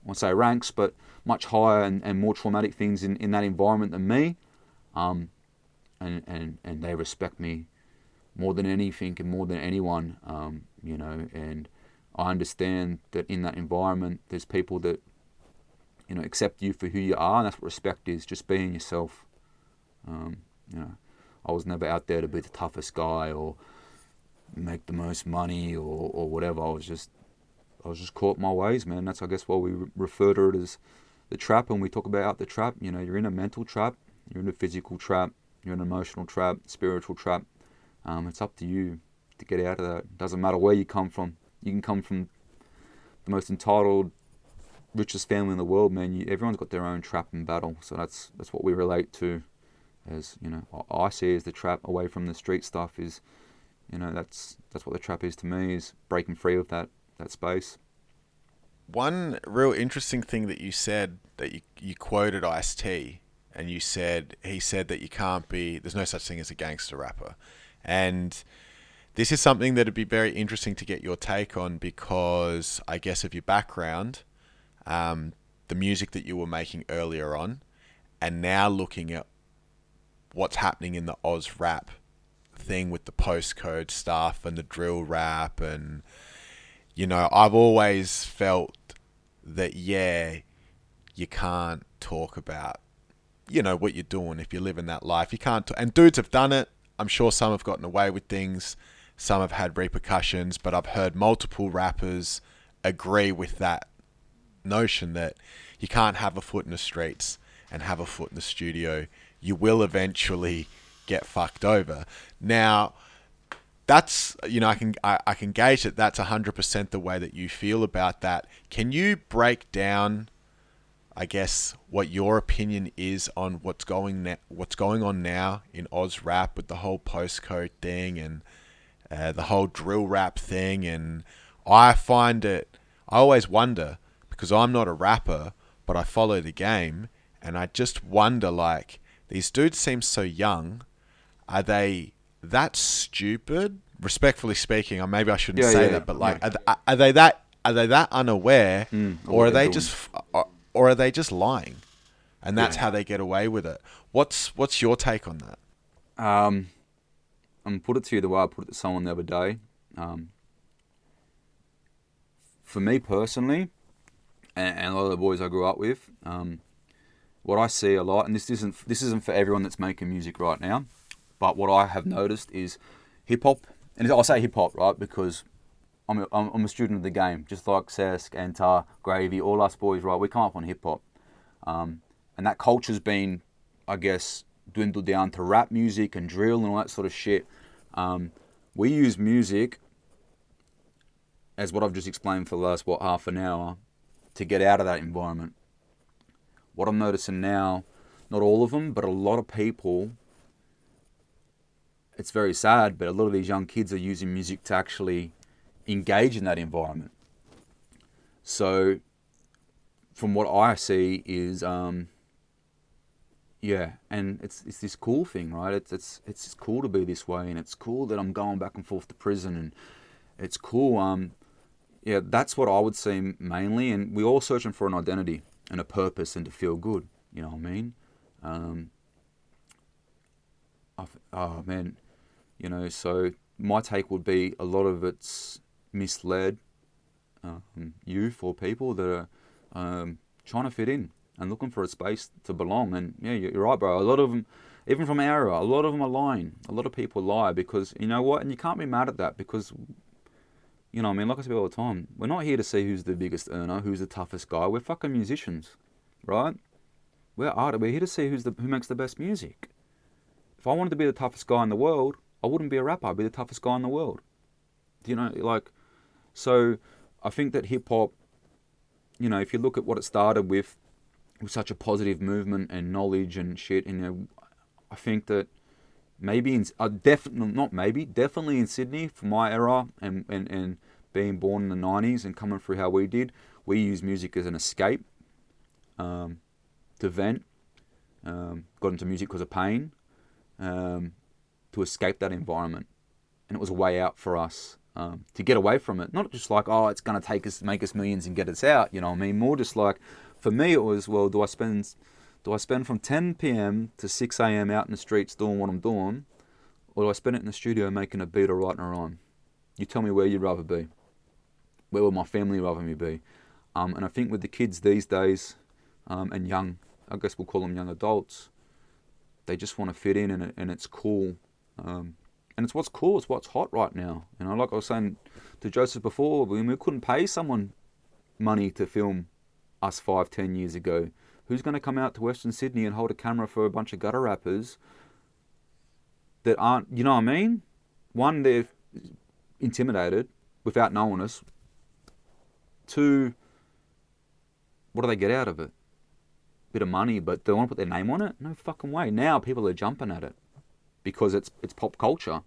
won't say ranks, but much higher and more traumatic things in that environment than me. And they respect me more than anything and more than anyone, you know, and I understand that in that environment there's people that, you know, accept you for who you are, and that's what respect is, just being yourself. You know, I was never out there to be the toughest guy or make the most money or whatever. I was just caught my ways, man. That's, I guess, why we refer to it as the trap. And we talk about the trap, you know, you're in a mental trap, you're in a physical trap, you're in an emotional trap, spiritual trap. It's up to you to get out of that. It doesn't matter where you come from. You can come from the most entitled, richest family in the world, man. Everyone's got their own trap and battle. So that's what we relate to as, you know, what I see as the trap away from the street stuff is You know, that's what the trap is to me, is breaking free of that space. One real interesting thing that you said, that you quoted Ice-T, and he said that you can't be, there's no such thing as a gangster rapper. And this is something that would be very interesting to get your take on, because I guess of your background, the music that you were making earlier on, and now looking at what's happening in the Oz rap thing with the postcode stuff and the drill rap. And you know, I've always felt that, yeah, you can't talk about, you know, what you're doing if you're living that life. You can't and dudes have done it. I'm sure some have gotten away with things, some have had repercussions, but I've heard multiple rappers agree with that notion that you can't have a foot in the streets and have a foot in the studio. You will eventually get fucked over. Now, that's, you know, I can gauge that that's 100% the way that you feel about that. Can you break down, I guess, what your opinion is on what's going on now in Oz rap with the whole postcode thing and the whole drill rap thing? And I always wonder, because I'm not a rapper, but I follow the game, and I just wonder, like, these dudes seem so young. Are they that stupid? Respectfully speaking, or maybe I shouldn't say that, but like, are they that unaware, or are they just lying, and that's how they get away with it? What's your take on that? I'm gonna put it to you the way I put it to someone the other day. For me personally, and a lot of the boys I grew up with, what I see a lot, and this isn't for everyone that's making music right now, but what I have noticed is hip hop, and I'll say hip hop, right, because I'm a student of the game, just like Sesk, Antar, Gravy, all us boys, right? We come up on hip hop, and that culture's been, I guess, dwindled down to rap music and drill and all that sort of shit. We use music, as what I've just explained for the last half an hour, to get out of that environment. What I'm noticing now, not all of them, but a lot of people, it's very sad, but a lot of these young kids are using music to actually engage in that environment. So, from what I see is, and it's this cool thing, right? It's cool to be this way, and it's cool that I'm going back and forth to prison, and it's cool. That's what I would see mainly, and we're all searching for an identity and a purpose and to feel good. You know what I mean? So my take would be a lot of it's misled youth or people that are trying to fit in and looking for a space to belong. And yeah, you're right, bro. A lot of them, even from our era, a lot of them are lying. A lot of people lie because, you know what, and you can't be mad at that because, you know what I mean, like I say all the time, we're not here to see who's the biggest earner, who's the toughest guy. We're fucking musicians, right? We're artists. We're here to see who makes the best music. If I wanted to be the toughest guy in the world, I wouldn't be a rapper. I'd be the toughest guy in the world. You know, like, so I think that hip hop, you know, if you look at what it started with such a positive movement and knowledge and shit, and, you know, I think that maybe definitely in Sydney for my era and being born in the 90s and coming through how we did, we use music as an escape, to vent, got into music because of pain, to escape that environment. And it was a way out for us, to get away from it. Not just like, oh, it's going to make us millions and get us out, you know what I mean? More just like, for me it was, well, do I spend from 10 p.m. to 6 a.m. out in the streets doing what I'm doing, or do I spend it in the studio making a beat or writing a rhyme? You tell me where you'd rather be. Where would my family rather me be? And I think with the kids these days, and young, I guess we'll call them young adults, they just want to fit in, and it's cool. And it's what's cool, it's what's hot right now. You know, like I was saying to Joseph before, we couldn't pay someone money to film us 5-10 years ago. Who's going to come out to Western Sydney and hold a camera for a bunch of gutter rappers that aren't, you know what I mean? One, they're intimidated without knowing us. Two, what do they get out of it? Bit of money, but they want to put their name on it? No fucking way. Now people are jumping at it because it's pop culture.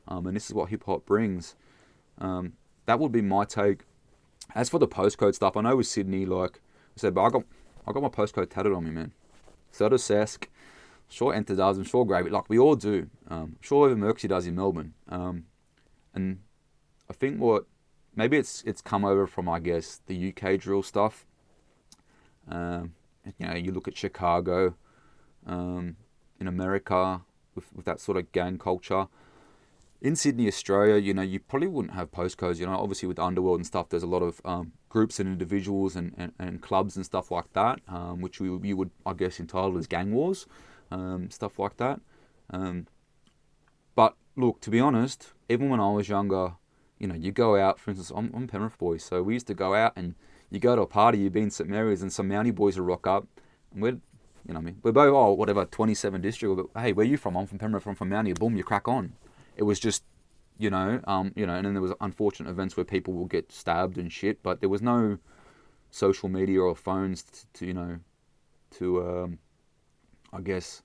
and this is what hip hop brings. That would be my take. As for the postcode stuff, I know with Sydney, like I said, but I got my postcode tatted on me, man. So does Sask. Sure, Enter does. I'm sure Gravy. Like we all do. Sure, even Merksy does in Melbourne. And I think maybe it's come over from, I guess, the UK drill stuff. You look at Chicago, in America with that sort of gang culture. In Sydney, Australia, you probably wouldn't have postcodes. Obviously with Underworld and stuff, there's a lot of groups and individuals and clubs and stuff like that, which you would, I guess, entitle as gang wars, stuff like that. But look, to be honest, even when I was younger, you go out, for instance, I'm Penrith boy, so we used to go out and you go to a party, you'd be in St Mary's and some Mountie boys will rock up, and we're both, 27 district, but hey, where you from? I'm from Penrith, I'm from Mountie, boom, you crack on. It was just, and then there was unfortunate events where people will get stabbed and shit, but there was no social media or phones to I guess,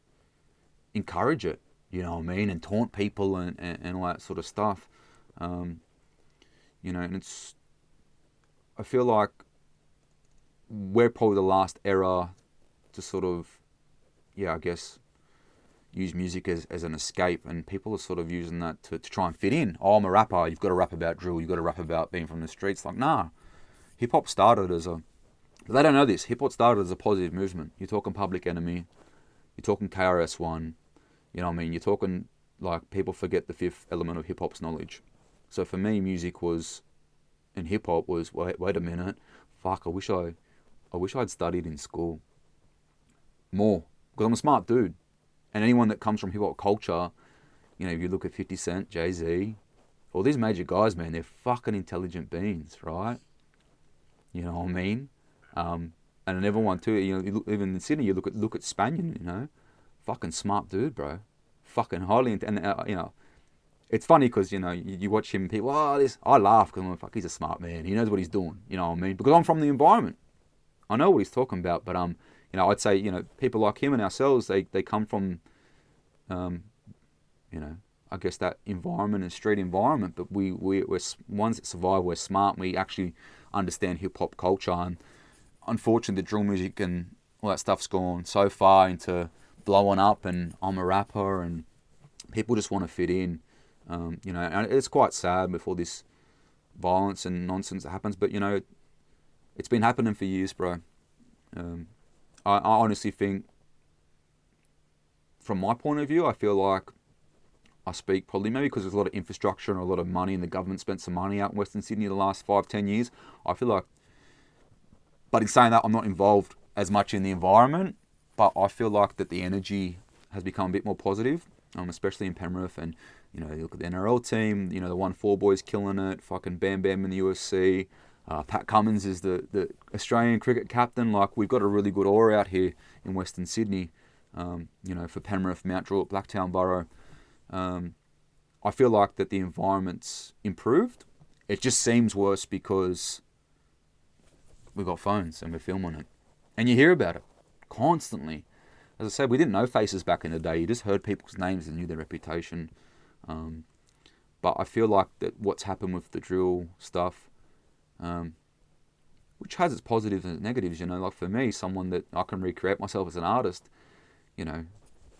encourage it, and taunt people and all that sort of stuff. And I feel like we're probably the last era to sort of, I guess, use music as an escape, and people are sort of using that to try and fit in. Oh, I'm a rapper, you've got to rap about drill, you've got to rap about being from the streets. Like, nah. Hip-hop started they don't know this, hip-hop started as a positive movement. You're talking Public Enemy, you're talking KRS-One, you're talking, like, people forget the fifth element of hip-hop's knowledge. So for me, music was, and hip-hop was, wait a minute, fuck, I wish I'd studied in school more, because I'm a smart dude. And anyone that comes from hip-hop culture, if you look at 50 Cent, Jay-Z, all these major guys, man, they're fucking intelligent beings, right? You know what I mean? And another one too, even in Sydney, you look at Spanian, fucking smart dude, bro. Fucking highly, it's funny because, you watch him, people, I laugh because I'm like, fuck, he's a smart man. He knows what he's doing, you know what I mean? Because I'm from the environment. I know what he's talking about, but, I'd say, people like him and ourselves, they come from, I guess that environment and street environment, but we're ones that survive, we're smart, we actually understand hip-hop culture, and unfortunately the drill music and all that stuff's gone so far into blowing up, and I'm a rapper, and people just want to fit in, and it's quite sad with all this violence and nonsense that happens, but, it's been happening for years, bro. I honestly think, from my point of view, I feel like I speak probably maybe because there's a lot of infrastructure and a lot of money, and the government spent some money out in Western Sydney the last 5-10 years. I feel like, but in saying that, I'm not involved as much in the environment, but I feel like that the energy has become a bit more positive, especially in Penrith. And, you look at the NRL team, the 1-4 boys killing it, fucking Bam Bam in the UFC. Pat Cummins is the Australian cricket captain. Like, we've got a really good aura out here in Western Sydney, for Penrith, Mount Druitt, Blacktown Borough. I feel like that the environment's improved. It just seems worse because we've got phones and we're filming it. And you hear about it constantly. As I said, we didn't know faces back in the day. You just heard people's names and knew their reputation. But I feel like that what's happened with the drill stuff, which has its positives and negatives, like for me, someone that I can recreate myself as an artist,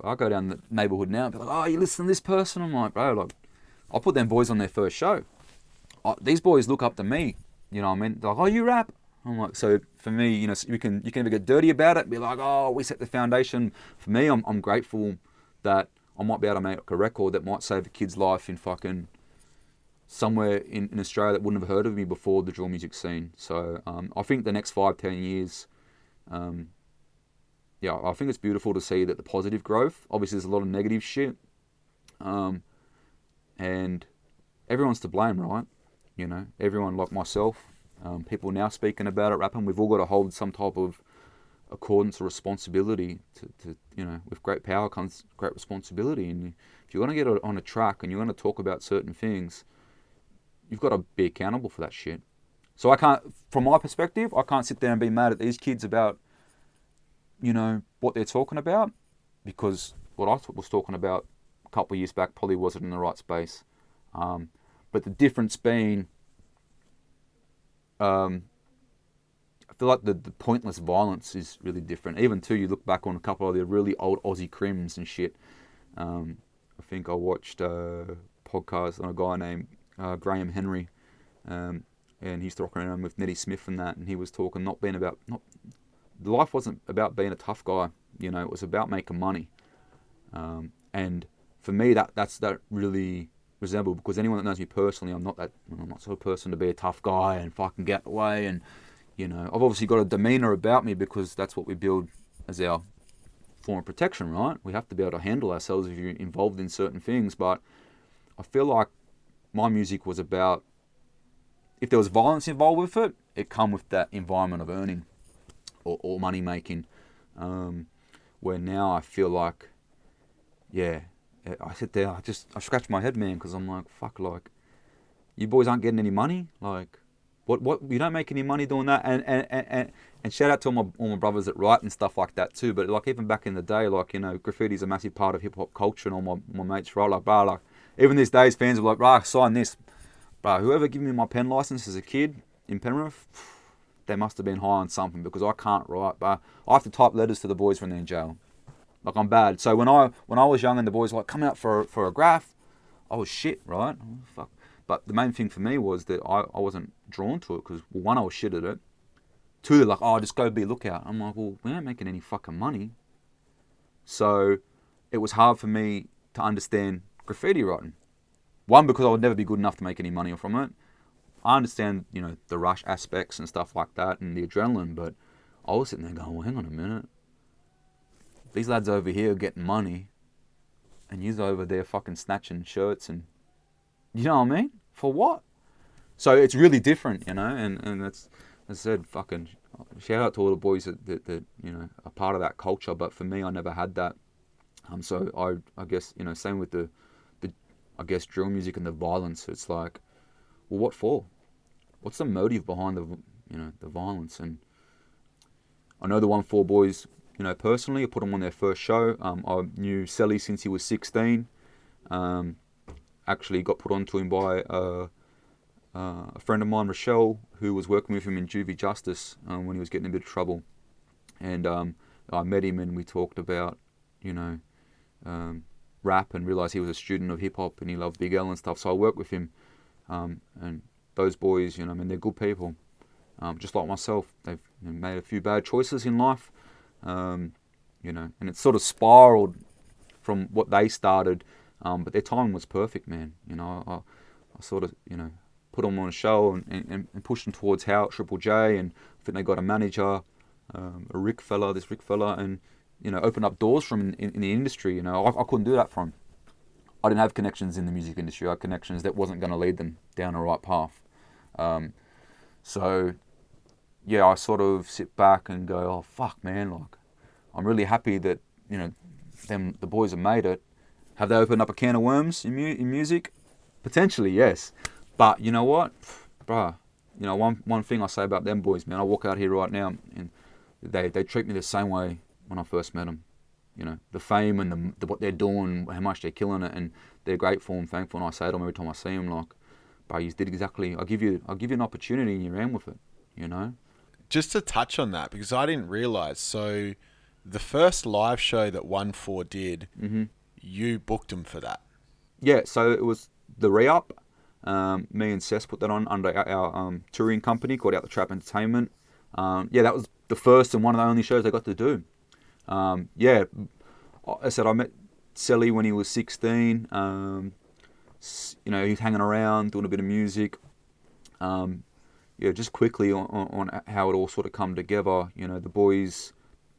I go down the neighbourhood now and be like, oh, you listen to this person? I'm like, bro, like, I'll put them boys on their first show. These boys look up to me, you know what I mean? They're like, oh, you rap? I'm like, so for me, you can either get dirty about it and be like, oh, we set the foundation. For me, I'm grateful that I might be able to make a record that might save a kid's life in fucking somewhere in Australia that wouldn't have heard of me before the drill music scene. So I think the next 5-10 years, I think it's beautiful to see that the positive growth. Obviously, there's a lot of negative shit, and everyone's to blame, right? Everyone like myself, people now speaking about it, rapping. We've all got to hold some type of accordance or responsibility to with great power comes great responsibility. And if you're going to get on a track and you're going to talk about certain things, you've got to be accountable for that shit. So I can't, from my perspective, I can't sit there and be mad at these kids about, what they're talking about, because what I was talking about a couple of years back probably wasn't in the right space. But the difference being, I feel like the pointless violence is really different. Even too, you look back on a couple of the really old Aussie crims and shit. I think I watched a podcast on a guy named Graham Henry, and he's talking around with Nettie Smith and that, and he was talking life wasn't about being a tough guy, you know, it was about making money. And for me, that's really resembled, because anyone that knows me personally, I'm not sort of person to be a tough guy and fucking get away. And you know, I've obviously got a demeanor about me because that's what we build as our form of protection, right? We have to be able to handle ourselves if you're involved in certain things. But I feel like my music was about, if there was violence involved with it, it come with that environment of earning or money making. Where now I feel like, yeah, I sit there, I scratch my head, man, because I'm like, fuck, like, you boys aren't getting any money, like, what you don't make any money doing that. And shout out to all my brothers that write and stuff like that too. But like, even back in the day, like, you know, graffiti's a massive part of hip hop culture, and all my mates write, like, bro, like, even these days fans are like, bro, sign this, bro. Whoever gave me my pen license as a kid in Penrith, they must have been high on something, because I can't write, but I have to type letters to the boys when they're in jail. Like, I'm bad. So when I was young and the boys were like, come out for a graph, I was shit, right? Oh, fuck. But the main thing for me was that I wasn't drawn to it, because, well, one, I was shit at it. Two, they're like, oh, just go be a lookout. I'm like, well, we ain't making any fucking money. So it was hard for me to understand graffiti writing. One, because I would never be good enough to make any money from it. I understand, you know, the rush aspects and stuff like that and the adrenaline, but I was sitting there going, well, hang on a minute. These lads over here are getting money, and you're over there fucking snatching shirts, and you know what I mean? For what? So it's really different, you know, and that's, as I said, fucking shout out to all the boys that you know, are part of that culture. But for me, I never had that. So I guess, you know, same with the I guess drill music and the violence. It's like, well, what for? What's the motive behind the violence? And I know the 1-4 boys, you know, personally. I put them on their first show. I knew Selly since he was 16. Actually got put onto him by a friend of mine, Rochelle, who was working with him in juvie justice when he was getting in a bit of trouble. And I met him, and we talked about, you know, rap, and realised he was a student of hip hop and he loved Big L and stuff. So I worked with him, and those boys, you know, I mean, they're good people, just like myself. They've made a few bad choices in life, you know, and it's sort of spiraled from what they started. But their timing was perfect, man. You know, I sort of, you know, put them on a show and pushed them towards How Triple J, and I think they got a manager, this Rick fella, and, you know, opened up doors from in the industry. You know, I couldn't do that for them. I didn't have connections in the music industry. I had connections that wasn't going to lead them down the right path. So, yeah, I sort of sit back and go, oh, fuck, man, like, I'm really happy that, you know, the boys have made it. Have they opened up a can of worms in music? Potentially, yes. But you know what? Bruh, you know, one thing I say about them boys, man, I walk out here right now and they treat me the same way when I first met them. You know, the fame and the what they're doing, how much they're killing it, and they're grateful and thankful. And I say to them every time I see them, like, bro, you did exactly, I'll give you an opportunity and you ran with it, you know? Just to touch on that, because I didn't realise, so the first live show that 1-4 did, you booked them for that. Yeah, so it was the re-up. Me and Sess put that on under our touring company called Out the Trap Entertainment. Yeah, that was the first and one of the only shows they got to do. Yeah, I said I met Selly when he was 16. You know, he was hanging around, doing a bit of music. Yeah, just quickly on how it all sort of come together. You know, the boys,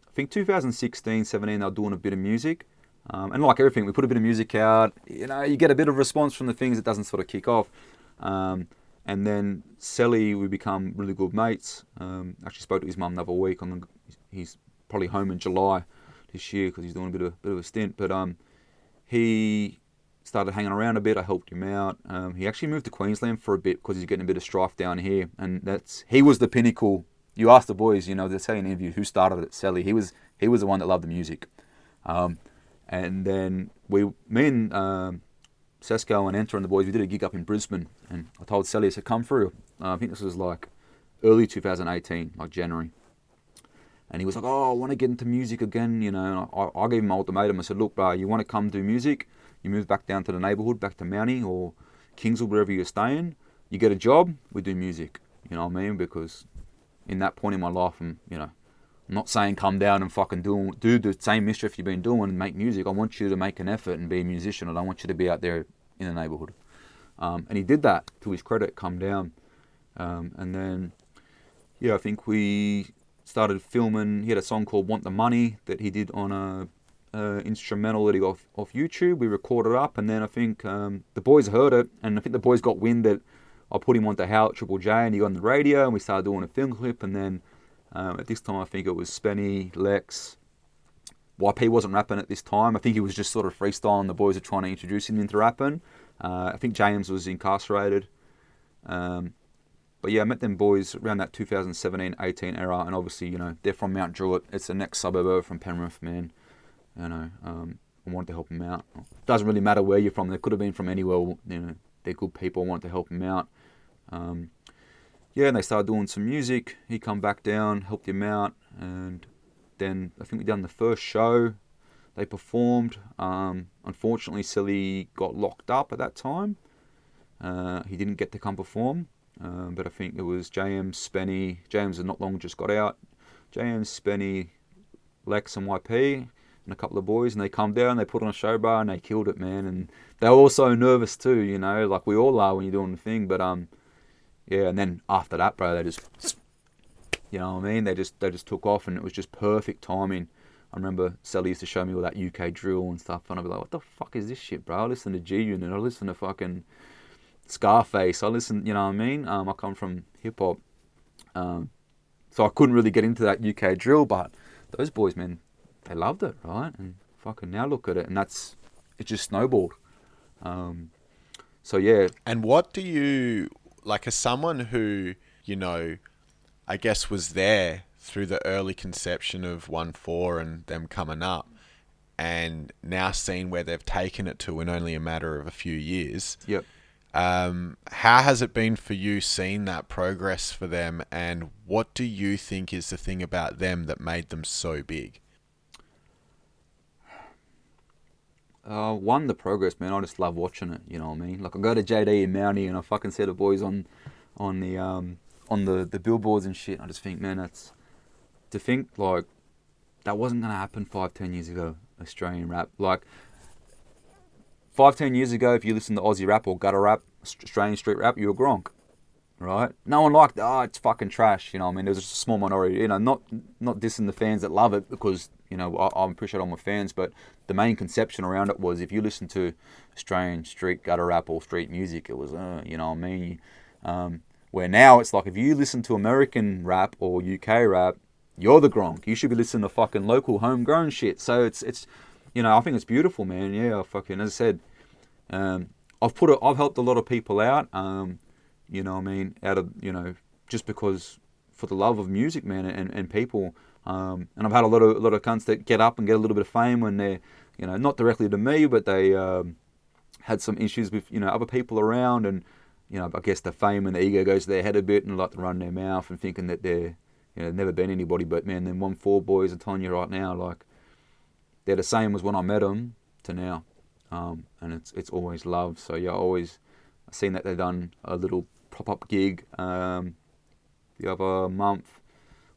I think 2016, 17, they were doing a bit of music. And like everything, we put a bit of music out, you know, you get a bit of response from the things, it doesn't sort of kick off. And then Selly, we become really good mates. Actually spoke to his mum the other week. He's probably home in July this year because he's doing a bit of a stint. But he started hanging around a bit. I helped him out. He actually moved to Queensland for a bit because he's getting a bit of strife down here. And he was the pinnacle. You ask the boys, you know, they're saying in an interview who started at Selly. He was the one that loved the music. And then me and Sesko and Enter and the boys, we did a gig up in Brisbane, and I told Sally, I said, come through. I think this was like early 2018, like January. And he was like, oh, I want to get into music again, you know. And I gave him an ultimatum. I said, look, bro, you want to come do music? You move back down to the neighbourhood, back to Mountie or Kingswood, wherever you're staying. You get a job, we do music. You know what I mean? Because in that point in my life, I'm not saying come down and fucking do the same mischief you've been doing and make music. I want you to make an effort and be a musician. I don't want you to be out there in the neighbourhood. And he did that, to his credit, come down. And then, yeah, I think we started filming. He had a song called Want the Money that he did on a instrumental that he got off YouTube. We recorded it up, and then I think the boys heard it, and I think the boys got wind that I put him onto How at Triple J, and he got on the radio, and we started doing a film clip. And then at this time, I think it was Spenny, Lex, YP wasn't rapping at this time. I think he was just sort of freestyling. The boys were trying to introduce him into rapping. I think James was incarcerated. But yeah, I met them boys around that 2017-18 era, and obviously, you know, they're from Mount Druitt. It's the next suburb over from Penrith, man. You know, I wanted to help them out. Doesn't really matter where you're from. They could have been from anywhere. You know, they're good people. I wanted to help them out. Yeah, and they started doing some music. He come back down, helped him out, and then I think we done the first show. They performed. Unfortunately, Silly got locked up at that time. He didn't get to come perform. But I think it was JM, Spenny. James had not long just got out. JM, Spenny, Lex and YP and a couple of boys. And they come down, they put on a show bar and they killed it, man. And they were all so nervous too, you know, like we all are when you're doing the thing. But yeah, and then after that, bro, they just, you know what I mean? They just took off, and it was just perfect timing. I remember Sally used to show me all that UK drill and stuff, and I'd be like, what the fuck is this shit, bro? I listen to G-Unit, I listen to fucking Scarface, I listen, you know what I mean? I come from hip-hop, so I couldn't really get into that UK drill, but those boys, man, they loved it, right? And fucking now look at it, and it just snowballed. So yeah. And what do you, like, as someone who, you know, I guess was there through the early conception of ONEFOUR and them coming up, and now seeing where they've taken it to in only a matter of a few years. Yep. How has it been for you seeing that progress for them, and what do you think is the thing about them that made them so big? One, the progress, man. I just love watching it, you know what I mean? Like, I go to JD in Mountie and I fucking see the boys on the billboards and shit. I just think, man, that's to think like that wasn't gonna happen 5-10 years ago. Australian rap, like 5-10 years ago, if you listen to Aussie rap or gutter rap, Australian street rap, you were Gronk, right? No one liked, it's fucking trash, you know what I mean? There's a small minority, you know, not dissing the fans that love it, because, you know, I appreciate all my fans, but the main conception around it was if you listen to Australian street gutter rap or street music, it was, you know what I mean? Where now it's like if you listen to American rap or UK rap, you're the Gronk. You should be listening to fucking local homegrown shit. So it's you know, I think it's beautiful, man. Yeah, fucking, as I said, I've helped a lot of people out, you know what I mean, out of, you know, just because for the love of music, man, and people, and I've had a lot of cunts that get up and get a little bit of fame when they're, you know, not directly to me, but they had some issues with, you know, other people around, and, you know, I guess the fame and the ego goes to their head a bit, and like to run their mouth and thinking that they're, you know, never been anybody. But man, them ONEFOUR boys, I'm telling you right now, like, they're the same as when I met them to now, and it's always love. So yeah, I've seen that they've done a little pop-up gig the other month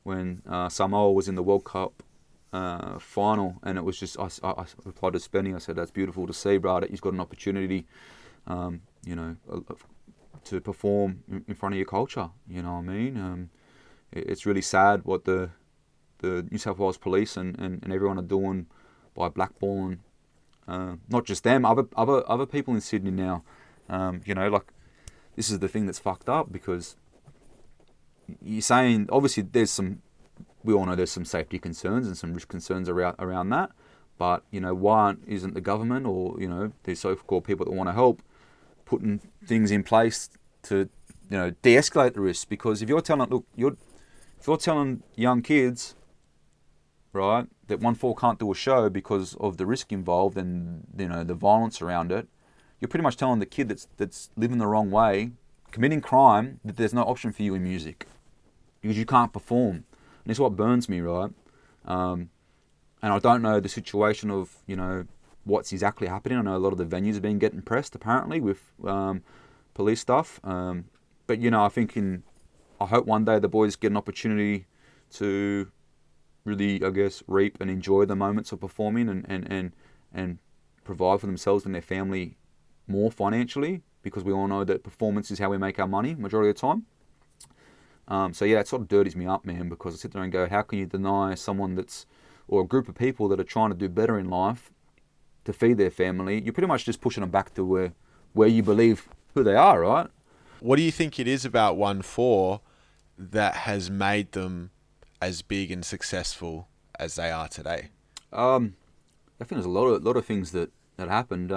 when Samoa was in the World Cup final, and it was just, I replied to Spenny, I said, that's beautiful to see, bro, that you've got an opportunity, you know, to perform in front of your culture, you know what I mean? It's really sad what the New South Wales police and everyone are doing by blackballing, not just them, other people in Sydney now. You know, like, this is the thing that's fucked up, because you're saying, obviously we all know there's some safety concerns and some risk concerns around that, but, you know, why isn't the government, or, you know, these so-called people that want to help, putting things in place to, you know, de-escalate the risk? Because if you're telling young kids, right, that ONEFOUR can't do a show because of the risk involved and, you know, the violence around it, you're pretty much telling the kid that's living the wrong way, committing crime, that there's no option for you in music because you can't perform. And this is what burns me, right? And I don't know the situation of, you know, what's exactly happening. I know a lot of the venues have been getting pressed apparently with police stuff. But you know, I hope one day the boys get an opportunity to really, I guess, reap and enjoy the moments of performing and provide for themselves and their family more financially, because we all know that performance is how we make our money majority of the time. So yeah, it sort of dirties me up, man, because I sit there and go, how can you deny someone or a group of people that are trying to do better in life to feed their family? You're pretty much just pushing them back to where you believe who they are, right? What do you think it is about ONEFOUR that has made them as big and successful as they are today? I think there's a lot of things that happened.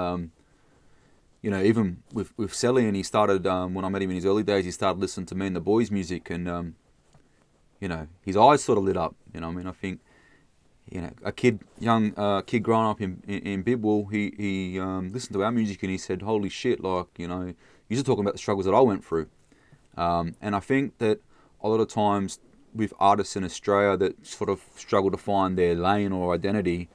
You know, even with Selly, and he started, when I met him in his early days, he started listening to me and the boys' music, and, you know, his eyes sort of lit up. You know, I mean, I think, you know, young kid growing up in Bidwell, he listened to our music and he said, holy shit, like, you know, he's just talking about the struggles that I went through. And I think that a lot of times with artists in Australia that sort of struggle to find their lane or identity,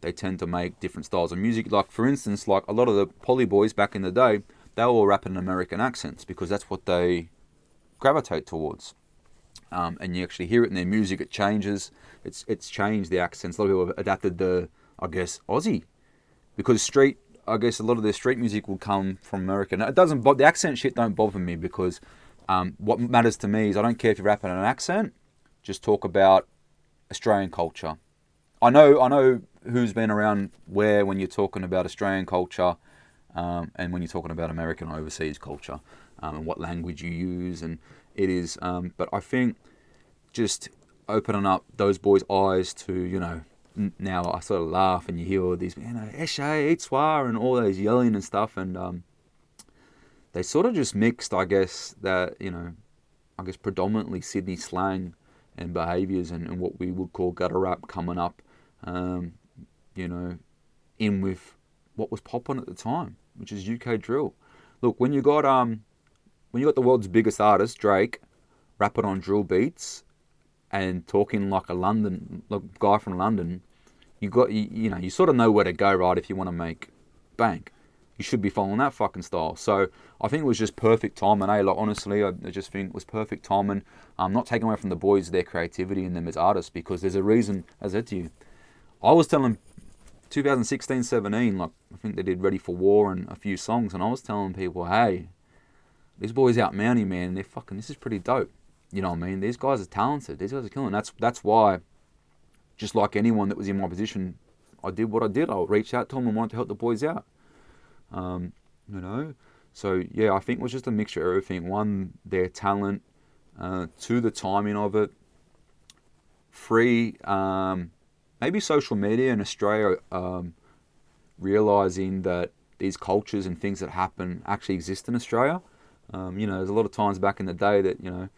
they tend to make different styles of music. Like, for instance, like a lot of the Poly boys back in the day, they were all rapping in American accents because that's what they gravitate towards. And you actually hear it in their music, it changes. It's changed the accents. A lot of people have adapted the, I guess, Aussie. Because I guess a lot of their street music will come from America. Now, the accent shit don't bother me, because what matters to me is I don't care if you're rapping in an accent, just talk about Australian culture. I know who's been around where when you're talking about Australian culture, and when you're talking about American or overseas culture, and what language you use, and it is. But I think just opening up those boys' eyes to, you know, now I sort of laugh and you hear all these, you know, Eshe, Itswa, and all those yelling and stuff, and they sort of just mixed, I guess, that, you know, predominantly Sydney slang and behaviours and what we would call gutter rap coming up, you know, in with what was popping at the time, which is UK drill. Look, when you got the world's biggest artist, Drake, rapping on drill beats and talking like a guy from London, you sort of know where to go, right? If you want to make bank, you should be following that fucking style. So I think it was just perfect timing. Like, honestly, I just think it was perfect timing. I'm not taking away from the boys their creativity and them as artists, because there's a reason. As I said to you, I was telling 2016, 17, like, I think they did Ready for War and a few songs, and I was telling people, hey, these boys out Mountie, man, this is pretty dope. You know what I mean? These guys are talented. These guys are killing. That's why, just like anyone that was in my position, I did what I did. I reached out to them and wanted to help the boys out. You know? So, yeah, I think it was just a mixture of everything. One, their talent, two, the timing of it. Three, maybe social media in Australia, realising that these cultures and things that happen actually exist in Australia. You know, there's a lot of times back in the day that, you know,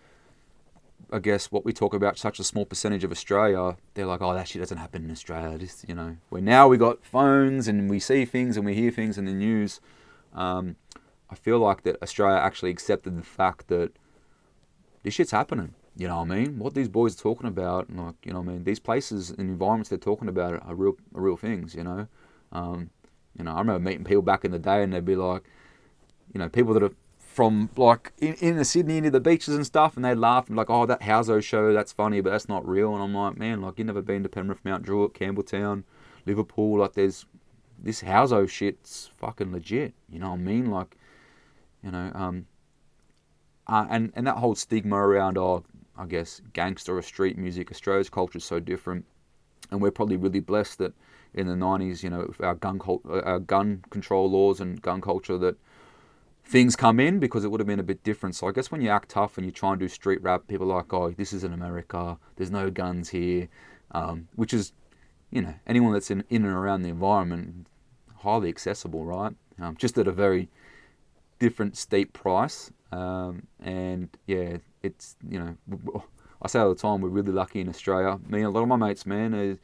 I guess what we talk about, such a small percentage of Australia, they're like, oh, that shit doesn't happen in Australia. Just, you know, where now we got phones and we see things and we hear things in the news. I feel like that Australia actually accepted the fact that this shit's happening. You know what I mean? What these boys are talking about, like, you know what I mean? These places and environments they're talking about are real things, you know? You know, I remember meeting people back in the day and they'd be like, you know, people that are from, like, in the Sydney near the beaches and stuff, and they'd laugh and be like, oh, that Houso show, that's funny, but that's not real. And I'm like, man, like, you've never been to Penrith, Mount Druitt, Campbelltown, Liverpool, like, there's this Houso shit's fucking legit, you know what I mean? Like, you know, and that whole stigma around, I guess, gangster or street music, Australia's culture is so different, and we're probably really blessed that in the 90s, you know, with our gun control laws and gun culture, that things come in, because it would have been a bit different. So I guess when you act tough and you try and do street rap, people are like, oh, this is in America, there's no guns here, which is, you know, anyone that's in and around the environment, highly accessible, right? Just at a very different, steep price. And yeah, it's, you know, I say all the time, we're really lucky in Australia. Me and a lot of my mates, man, I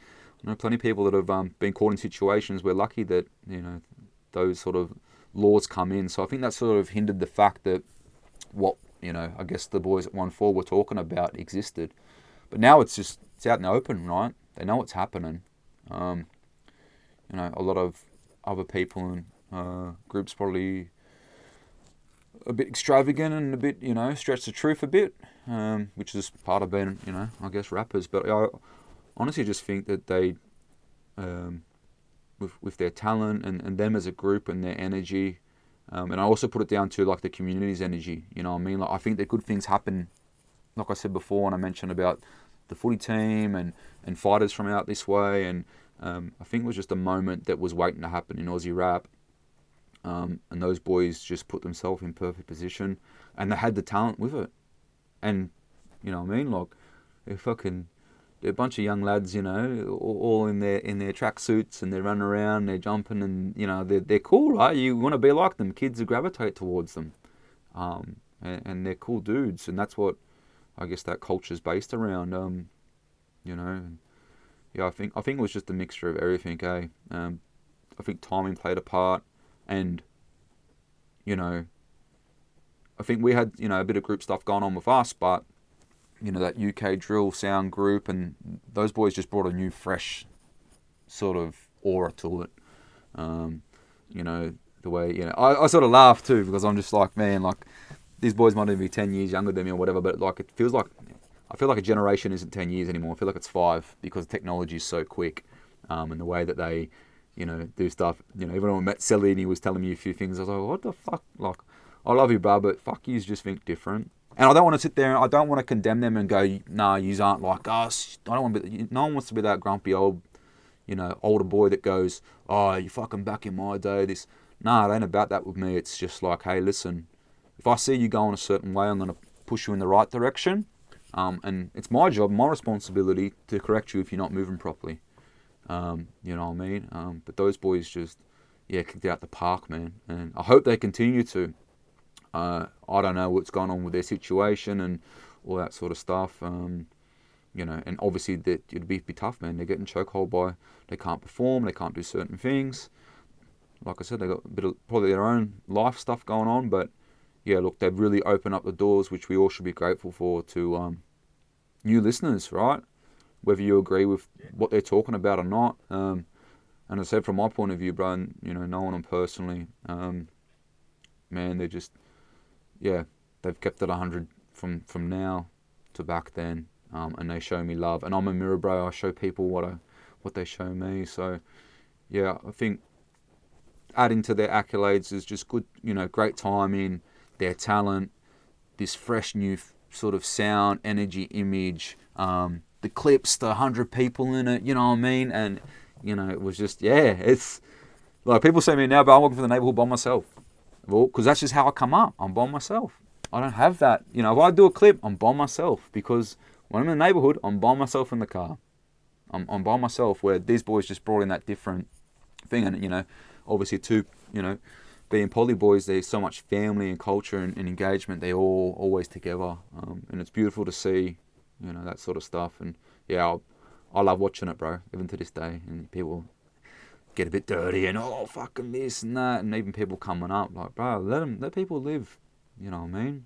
know plenty of people that have been caught in situations. We're lucky that, you know, those sort of laws come in. So I think that sort of hindered the fact that what, I guess the boys at ONEFOUR were talking about existed. But now it's out in the open, right? They know what's happening. A lot of other people and groups probably a bit extravagant and a bit, stretch the truth a bit, which is part of being, I guess rappers. But I honestly just think that they, with their talent and them as a group and their energy, and I also put it down to like the community's energy. You know what I mean? Like I think that good things happen. Like I said before, and I mentioned about the footy team and fighters from out this way, and I think it was just a moment that was waiting to happen in Aussie rap. And those boys just put themselves in perfect position, and they had the talent with it. And you know what I mean? Like they're a bunch of young lads, all in their tracksuits, and they're running around, they're jumping, and they're cool, right? You want to be like them. Kids gravitate towards them, and they're cool dudes, and that's what I guess that culture's based around. I think it was just a mixture of everything. I think timing played a part, and I think we had a bit of group stuff going on with us, but that UK drill sound group, and those boys just brought a new, fresh sort of aura to it. The way, I sort of laugh too, because I'm just like, man, like, these boys might even be 10 years younger than me or whatever, but like, I feel like a generation isn't 10 years anymore. I feel like it's 5, because technology is so quick, and the way that they, do stuff. Even when I met Selly and he was telling me a few things, I was like, what the fuck? Like, I love you, bro, but fuck, you just think different. And I don't want to sit there, I don't want to condemn them and go, nah, yous aren't like us. I don't want to be, no one wants to be that grumpy old, older boy that goes, oh, you fucking back in my day, this. Nah, it ain't about that with me. It's just like, hey, listen, if I see you going a certain way, I'm going to push you in the right direction. And it's my job, my responsibility to correct you if you're not moving properly. You know what I mean? But those boys just, kicked out the park, man. And I hope they continue to. I don't know what's going on with their situation and all that sort of stuff. And obviously it'd be tough, man. They're getting chokehold by, they can't perform, they can't do certain things. Like I said, they got a bit of probably their own life stuff going on, but yeah, look, they've really opened up the doors, which we all should be grateful for, to new listeners, right? Whether you agree with what they're talking about or not. And I said, from my point of view, bro, and, knowing them personally, man, they're just, they've kept it 100 from now to back then, and they show me love. And I'm a mirror, bro. I show people what they show me. So, yeah, I think adding to their accolades is just good, great timing, their talent, this fresh new sort of sound, energy, image, the clips, the 100 people in it, you know what I mean? And, it was just, it's like people say to me now, but I'm working for the neighborhood by myself. Well, because that's just how I come up. I'm by myself. I don't have that. If I do a clip, I'm by myself, because when I'm in the neighborhood, I'm by myself in the car. I'm by myself, where these boys just brought in that different thing. And, obviously too, being poly boys, there's so much family and culture and engagement. They're all always together. And it's beautiful to see, that sort of stuff. And yeah, I love watching it, bro, even to this day. And people get a bit dirty and, oh, fucking this and that. And even people coming up, like, bro, let people live. You know what I mean?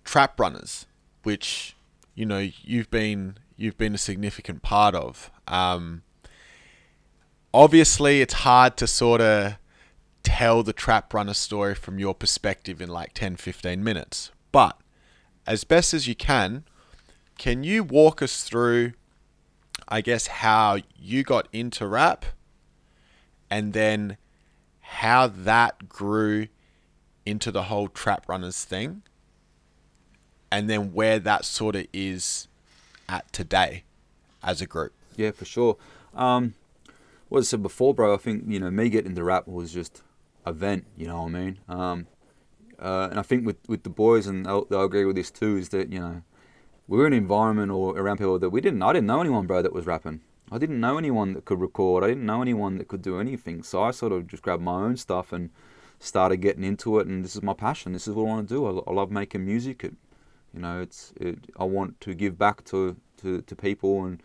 Trap runners, which, you've been a significant part of. Obviously, it's hard to sort of tell the trap runner story from your perspective in like 10, 15 minutes. But as best as you can you walk us through, I guess, how you got into rap, and then how that grew into the whole trap runners thing, and then where that sort of is at today as a group? Yeah, for sure. What I said before, bro, I think, me getting into rap was just a vent, you know what I mean? And I think with the boys, and they'll agree with this too, is that, we were in an environment or around people that I didn't know anyone, bro, that was rapping. I didn't know anyone that could record. I didn't know anyone that could do anything. So I sort of just grabbed my own stuff and started getting into it. And this is my passion. This is what I want to do. I love making music. I want to give back to people and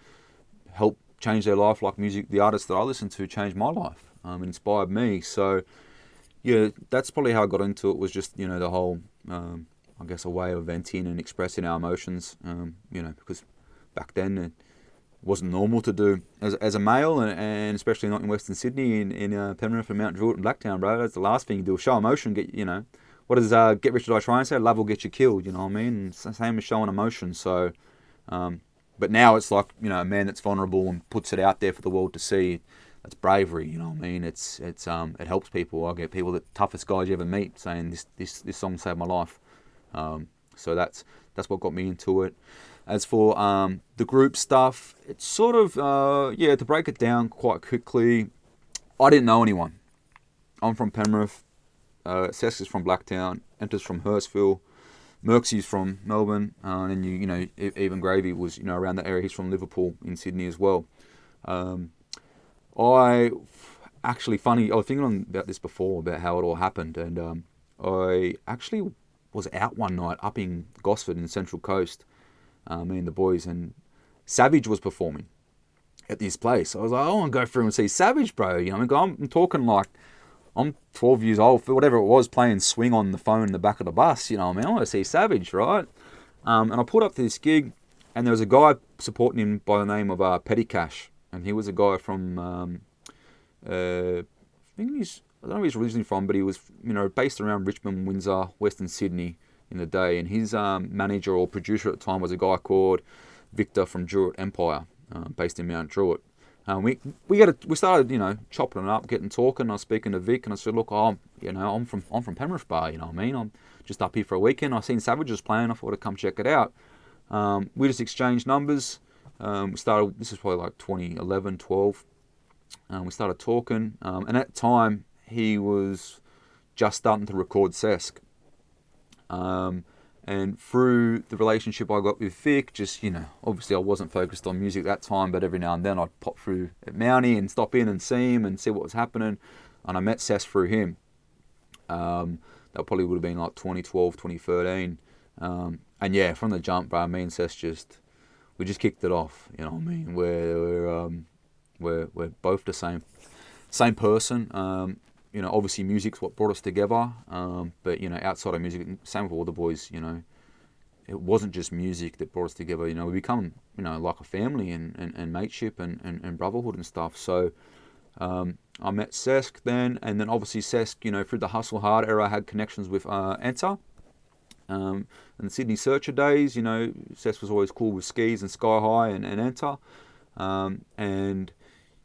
help change their life, like music. The artists that I listen to changed my life and inspired me. So, yeah, that's probably how I got into it. Was just the whole, I guess, a way of venting and expressing our emotions. Because back then it wasn't normal to do as a male, and especially not in Western Sydney, in Penrith and Mount Druitt and Blacktown, bro. That's the last thing you do. Show emotion. What does Get Rich or Die Trying say? Love will get you killed. You know what I mean? It's the same as showing emotion. So, but now it's like a man that's vulnerable and puts it out there for the world to see. That's bravery. You know what I mean? It helps people. I get people, the toughest guys you ever meet, saying this song saved my life. So that's what got me into it. As for the group stuff, it's sort of to break it down quite quickly. I didn't know anyone. I'm from Penrith. Cesc is from Blacktown. Enter's from Hurstville. Merksy's from Melbourne. And then even Gravy was around that area. He's from Liverpool in Sydney as well. I was thinking about this before, about how it all happened, and I actually was out one night up in Gosford in the Central Coast, me and the boys, and Savage was performing at this place. I was like, I want to go through and see Savage, bro. I'm talking like I'm 12 years old, whatever it was, playing Swing on the phone in the back of the bus. I want to see Savage, right? And I pulled up to this gig, and there was a guy supporting him by the name of Petty Cash. And he was a guy from, I don't know where he's originally from, but he was, based around Richmond, Windsor, Western Sydney in the day. And his manager or producer at the time was a guy called Victor from Druitt Empire, based in Mount Druitt. We started, chopping it up, getting talking. I was speaking to Vic, and I said, look, I'm from Penrith Bar, you know what I mean? I'm just up here for a weekend. I seen Savages playing. I thought I'd come check it out. We just exchanged numbers. This was probably like 2011, 12. We started talking, and at the time, he was just starting to record Cesc. And through the relationship I got with Vic, just, obviously I wasn't focused on music at that time, but every now and then I'd pop through at Mountie and stop in and see him and see what was happening. And I met Cesc through him. That probably would have been like 2012, 2013. And yeah, from the jump, bro, me and Cesc we just kicked it off, you know what I mean? We're both the same person. Obviously music's what brought us together. But outside of music, same with all the boys. It wasn't just music that brought us together. We become like a family and mateship and brotherhood and stuff. So I met Cesc then, and then obviously Cesc, through the Hustle Hard era, I had connections with Enter. And the Sydney Searcher days, Cesc was always cool with Skis and Sky High and Enter. And,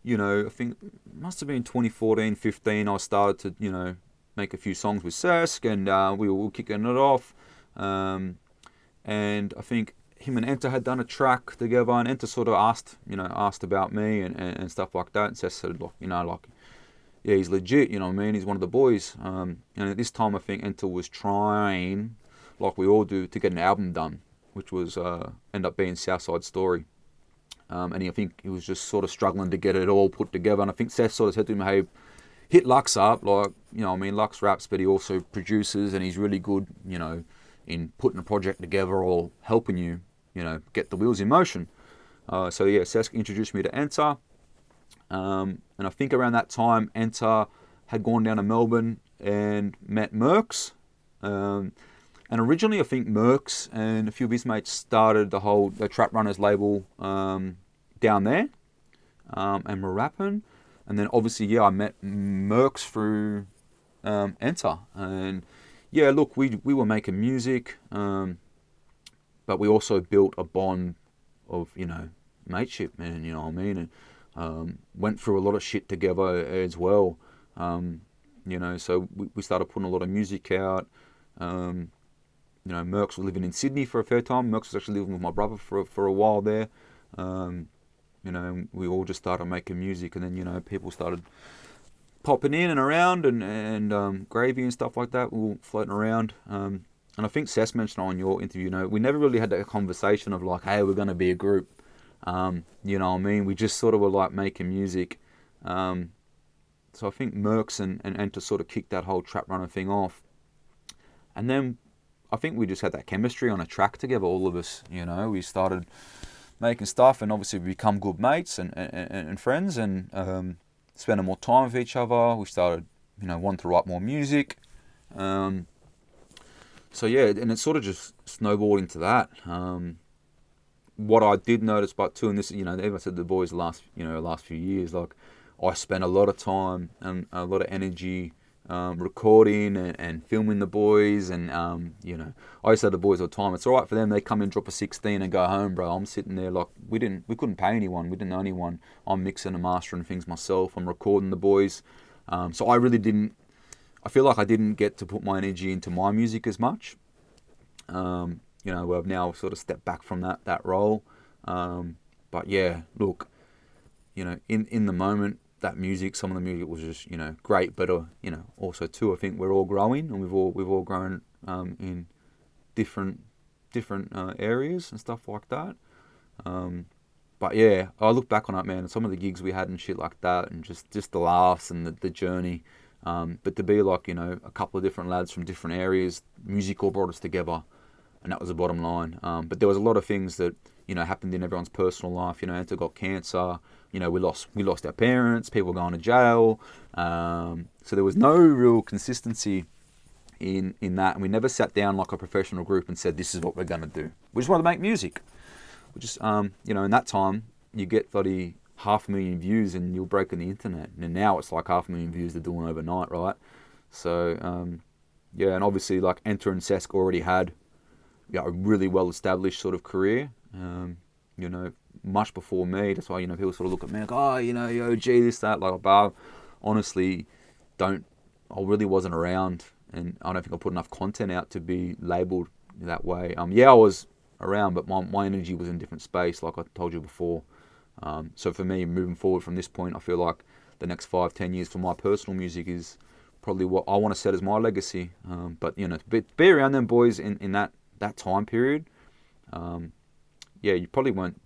I think it must have been 2014, 15, I started to, make a few songs with Cesc, and we were kicking it off. And I think him and Enter had done a track together, and Enter sort of asked about me and stuff like that. And Cesc said, yeah, he's legit, you know what I mean? He's one of the boys. And at this time, I think Enter was trying, like we all do, to get an album done, which was end up being Southside Story. And I think he was just sort of struggling to get it all put together. And I think Seth sort of said to him, hey, hit Lux up. Lux raps, but he also produces, and he's really good, in putting a project together or helping you, get the wheels in motion. Seth introduced me to Enter. And I think around that time, Enter had gone down to Melbourne and met Merks. And originally, I think Merks and a few of his mates started the Trap Runners label down there, and were rapping. And then obviously, I met Merks through Enter. And yeah, look, we were making music, but we also built a bond of, mateship, man, you know what I mean? And went through a lot of shit together as well. So we started putting a lot of music out. Merks was living in Sydney for a fair time. Merks was actually living with my brother for a while there. We all just started making music, and then, people started popping in and around, and Gravy and stuff like that, we were floating around. And I think Sess mentioned on your interview, we never really had that conversation of like, hey, we're going to be a group. You know what I mean? We just sort of were like making music. So I think Merks and Enter sort of kicked that whole Trap Runner thing off. And then I think we just had that chemistry on a track together, all of us. We started making stuff, and obviously we become good mates and friends, and spending more time with each other. We started, wanted to write more music. So yeah, and it sort of just snowballed into that. What I did notice, but too, and this, as I said, the boys last few years, like I spent a lot of time and a lot of energy recording and filming the boys, and I used to tell the boys all the time, it's all right for them, they come in, drop a 16 and go home, bro. I'm sitting there like we couldn't pay anyone, we didn't know anyone. I'm mixing and mastering things myself. I'm recording the boys, so I really didn't. I feel like I didn't get to put my energy into my music as much. I've now sort of stepped back from that role. But yeah, look, in the moment, that music, some of the music was just, great, but also too, I think we're all growing, and we've all grown in different areas and stuff like that. But yeah, I look back on it, man, and some of the gigs we had and shit like that, and just the laughs and the journey. But to be like, a couple of different lads from different areas, music all brought us together, and that was the bottom line. But there was a lot of things that, happened in everyone's personal life. Anta got cancer. We lost our parents. People going to jail. So there was no real consistency in that, and we never sat down like a professional group and said, this is what we're going to do. We just want to make music. We just, in that time, you get bloody 500,000 views and you're breaking the internet. And now it's like 500,000 views they're doing overnight, right? So, and obviously like Enter and Sesk already had a really well-established sort of career, much before me. That's why, people sort of look at me like, oh, OG, this, that. Like, but honestly, I really wasn't around, and I don't think I put enough content out to be labelled that way. I was around, but my energy was in a different space, like I told you before. So for me, moving forward from this point, I feel like the next 5-10 years for my personal music is probably what I want to set as my legacy. But be around them boys in that time period. You probably won't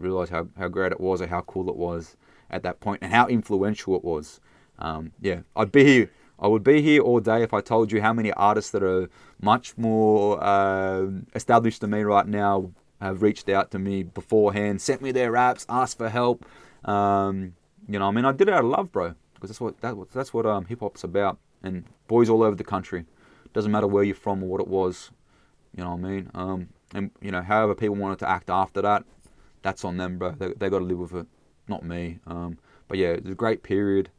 realize how great it was or how cool it was at that point and how influential it was. I would be here all day if I told you how many artists that are much more established than me right now have reached out to me beforehand, sent me their raps, asked for help. I did it out of love, bro, because that's what hip hop's about. And boys all over the country, doesn't matter where you're from or what it was, and however people wanted to act after that, that's on them, bro. They got to live with it, not me. But yeah, it was a great period,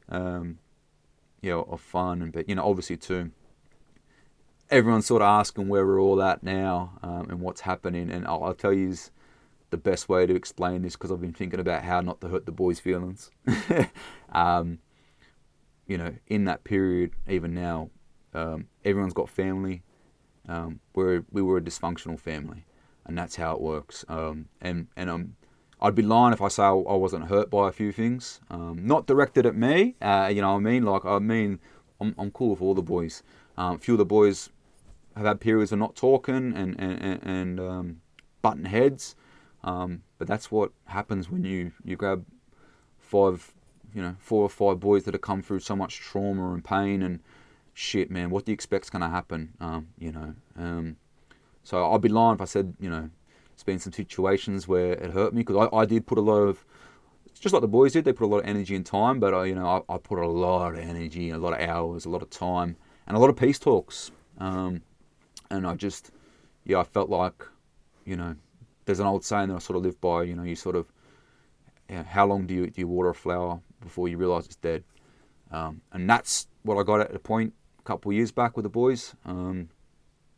of fun, but obviously too, everyone's sort of asking where we're all at now, and what's happening. And I'll tell you the best way to explain this, because I've been thinking about how not to hurt the boys' feelings. In that period, even now, everyone's got family. We were a dysfunctional family, and that's how it works. I'd be lying if I say I wasn't hurt by a few things. Not directed at me, I'm cool with all the boys. A few of the boys have had periods of not talking and button heads, but that's what happens when you grab 4 or 5 boys that have come through so much trauma and pain and shit, man. What do you expect's gonna happen? So I'd be lying if I said, it's been some situations where it hurt me, because I did put a lot of, just like the boys did, they put a lot of energy and time, but I put a lot of energy, a lot of hours, a lot of time, and a lot of peace talks. And I just, I felt like, there's an old saying that I sort of live by, you sort of, how long do you water a flower before you realise it's dead? And that's what I got at a point a couple of years back with the boys.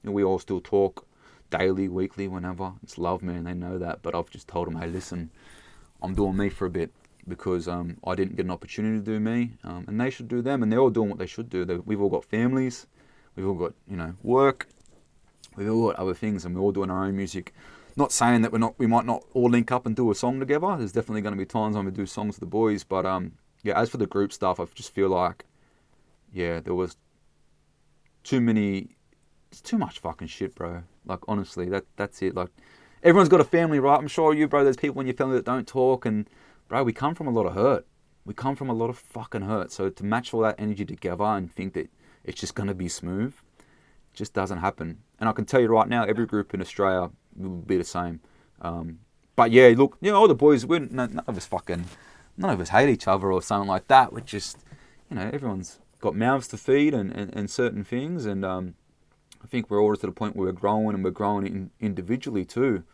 We all still talk daily, weekly, whenever. It's love, man. They know that. But I've just told them, hey, listen, I'm doing me for a bit, because I didn't get an opportunity to do me, and they should do them. And they're all doing what they should do. We've all got families. We've all got, work. We've all got other things, and we're all doing our own music. Not saying that we might not all link up and do a song together. There's definitely going to be times when we do songs with the boys. But as for the group stuff, I just feel like, there was too much fucking shit, bro. Like, honestly, that's it. Like, everyone's got a family, right? I'm sure you, bro, there's people in your family that don't talk, and bro, we come from a lot of hurt. We come from a lot of fucking hurt. So to match all that energy together and think that it's just going to be smooth, just doesn't happen. And I can tell you right now, every group in Australia will be the same. But yeah, look, all the boys, none of us hate each other or something like that. We're just, everyone's got mouths to feed and certain things, and I think we're all to the point where we're growing, and we're growing individually too.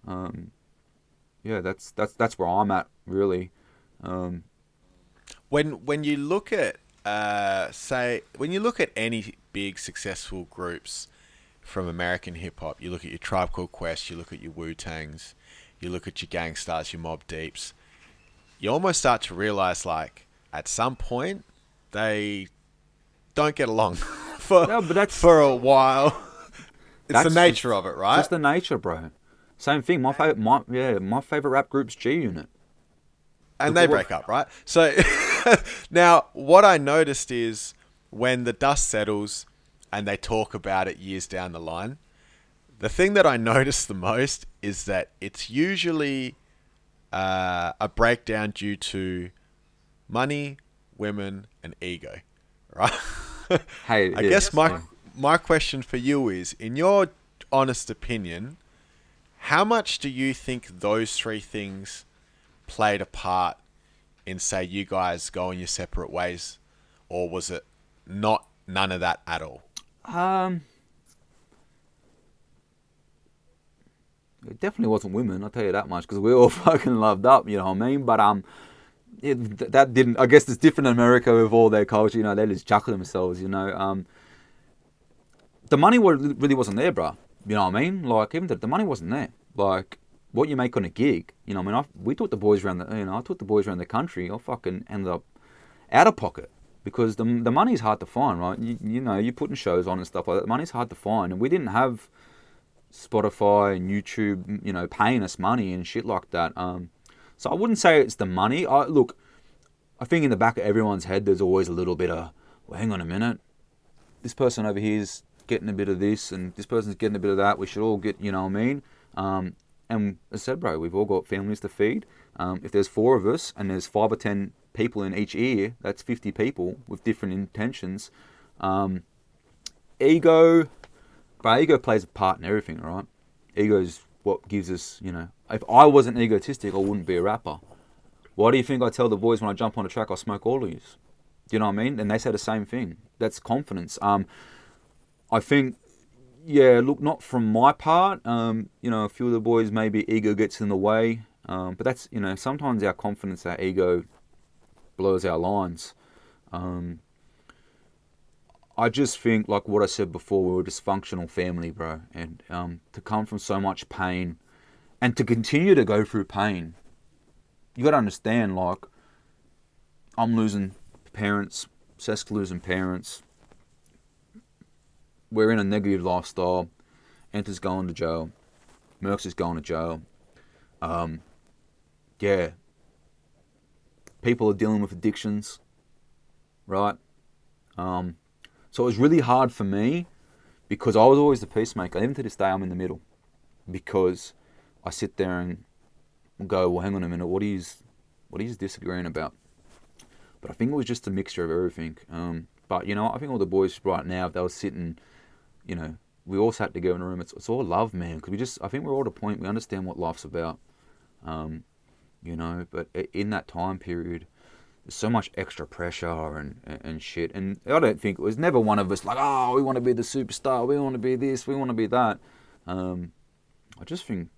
Yeah, that's where I'm at, really. When you look at when you look at any big successful groups from American hip hop, you look at your Tribe Called Quest, you look at your Wu-Tangs, you look at your Gang Starrs, your Mobb Deeps, you almost start to realize, like, at some point they don't get along for a while. It's the nature of it, right? Just the nature, bro. Same thing. My favorite rap group's G Unit. And they break up, right? So now what I noticed is when the dust settles and they talk about it years down the line, the thing that I notice the most is that it's usually a breakdown due to money, women, and ego, right? Hey, I guess my question for you is, in your honest opinion, how much do you think those three things played a part in, say, you guys going your separate ways, or was it none of that at all? It definitely wasn't women, I'll tell you that much, because we all fucking loved up, you know what I mean? But that didn't. I guess it's different in America with all their culture. You know, they just chuckle themselves. You know, the money really wasn't there, bro. You know what I mean? Like, even the money wasn't there. Like, what you make on a gig. You know, I mean, we took the boys around I took the boys around the country. I fucking ended up out of pocket because the money's hard to find, right? You know, you're putting shows on and stuff like that. The money's hard to find, and we didn't have Spotify and YouTube, you know, paying us money and shit like that. So I wouldn't say it's the money. Look, I think in the back of everyone's head, there's always a little bit of, well, hang on a minute. This person over here's getting a bit of this, and this person's getting a bit of that. We should all get, you know what I mean? And as I said, bro, we've all got families to feed. If there's 4 of us and there's 5 or 10 people in each ear, that's 50 people with different intentions. Ego plays a part in everything, right? Ego's what gives us, you know, if I wasn't egotistic, I wouldn't be a rapper. Why do you think I tell the boys when I jump on a track, I smoke all of you? Do you know what I mean? And they say the same thing. That's confidence. I think, yeah, look, not from my part. You know, a few of the boys, maybe ego gets in the way. But that's, you know, sometimes our confidence, our ego blows our lines. I just think, like what I said before, we were a dysfunctional family, bro. And to come from so much pain and to continue to go through pain, you got to understand, like, I'm losing parents, Sesk losing parents. We're in a negative lifestyle. Enter's going to jail. Mercs is going to jail. Yeah. People are dealing with addictions, right? So it was really hard for me because I was always the peacemaker. Even to this day, I'm in the middle because I sit there and go, well, hang on a minute, what are you disagreeing about? But I think it was just a mixture of everything. But, you know, I think all the boys right now, if they were sitting, you know, we all sat together in a room. It's all love, man. Because I think we're all at a point, we understand what life's about. You know, but in that time period, there's so much extra pressure and shit. And I don't think, it was never one of us like, oh, we want to be the superstar, we want to be this, we want to be that. I just think,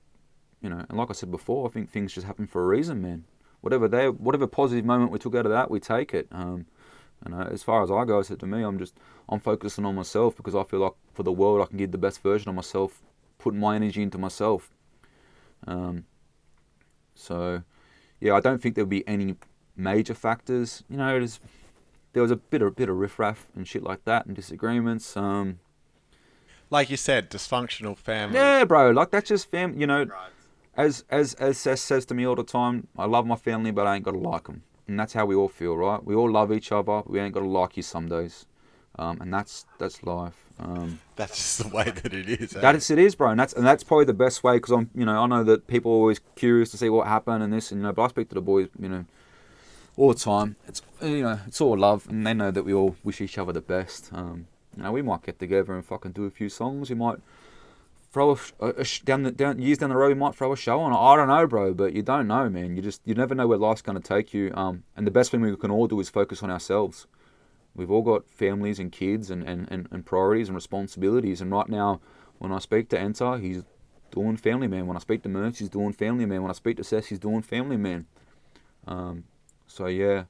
you know, and like I said before, I think things just happen for a reason, man. Whatever positive moment we took out of that, we take it. And as far as I go, I said to me, I'm focusing on myself because I feel like for the world I can give the best version of myself, putting my energy into myself. So, yeah, I don't think there'll be any major factors. You know, there was a bit of riffraff and shit like that and disagreements. Like you said, dysfunctional family. Yeah, bro. Like, that's just family. You know, right. As Seth says to me all the time, I love my family, but I ain't got to like them. And that's how we all feel, right? We all love each other, but we ain't got to like you some days. And that's life. That's just the way that it is. It is, bro. And that's probably the best way because I know that people are always curious to see what happened and this, and, you know, but I speak to the boys, you know, all the time. It's, you know, it's all love, and they know that we all wish each other the best. You know, we might get together and fucking do a few songs. We might throw years down the road. We might throw a show on. I don't know, bro, but you don't know, man. You never know where life's going to take you. And the best thing we can all do is focus on ourselves. We've all got families and kids and priorities and responsibilities. And right now, when I speak to Enter, he's doing Family Man. When I speak to Merch, he's doing Family Man. When I speak to Seth, he's doing Family Man. So yeah,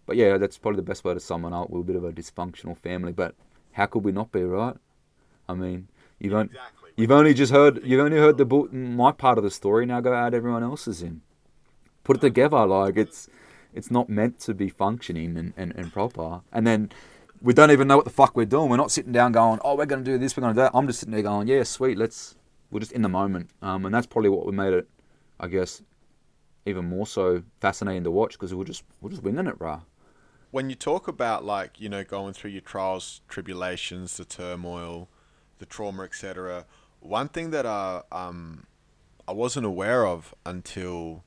but yeah, that's probably the best way to sum it up. We're a bit of a dysfunctional family, but how could we not be, right? I mean, you've only heard my part of the story. Now go add everyone else's in. Put it together. Like it's not meant to be functioning and proper. And then we don't even know what the fuck we're doing. We're not sitting down going, oh, we're going to do this, we're going to do that. I'm just sitting there going, yeah, sweet, we're just in the moment. And that's probably what we made it, I guess, even more so fascinating to watch, because we're just winging it, brah. When you talk about, like, going through your trials, tribulations, the turmoil, the trauma, etc., one thing that I wasn't aware of until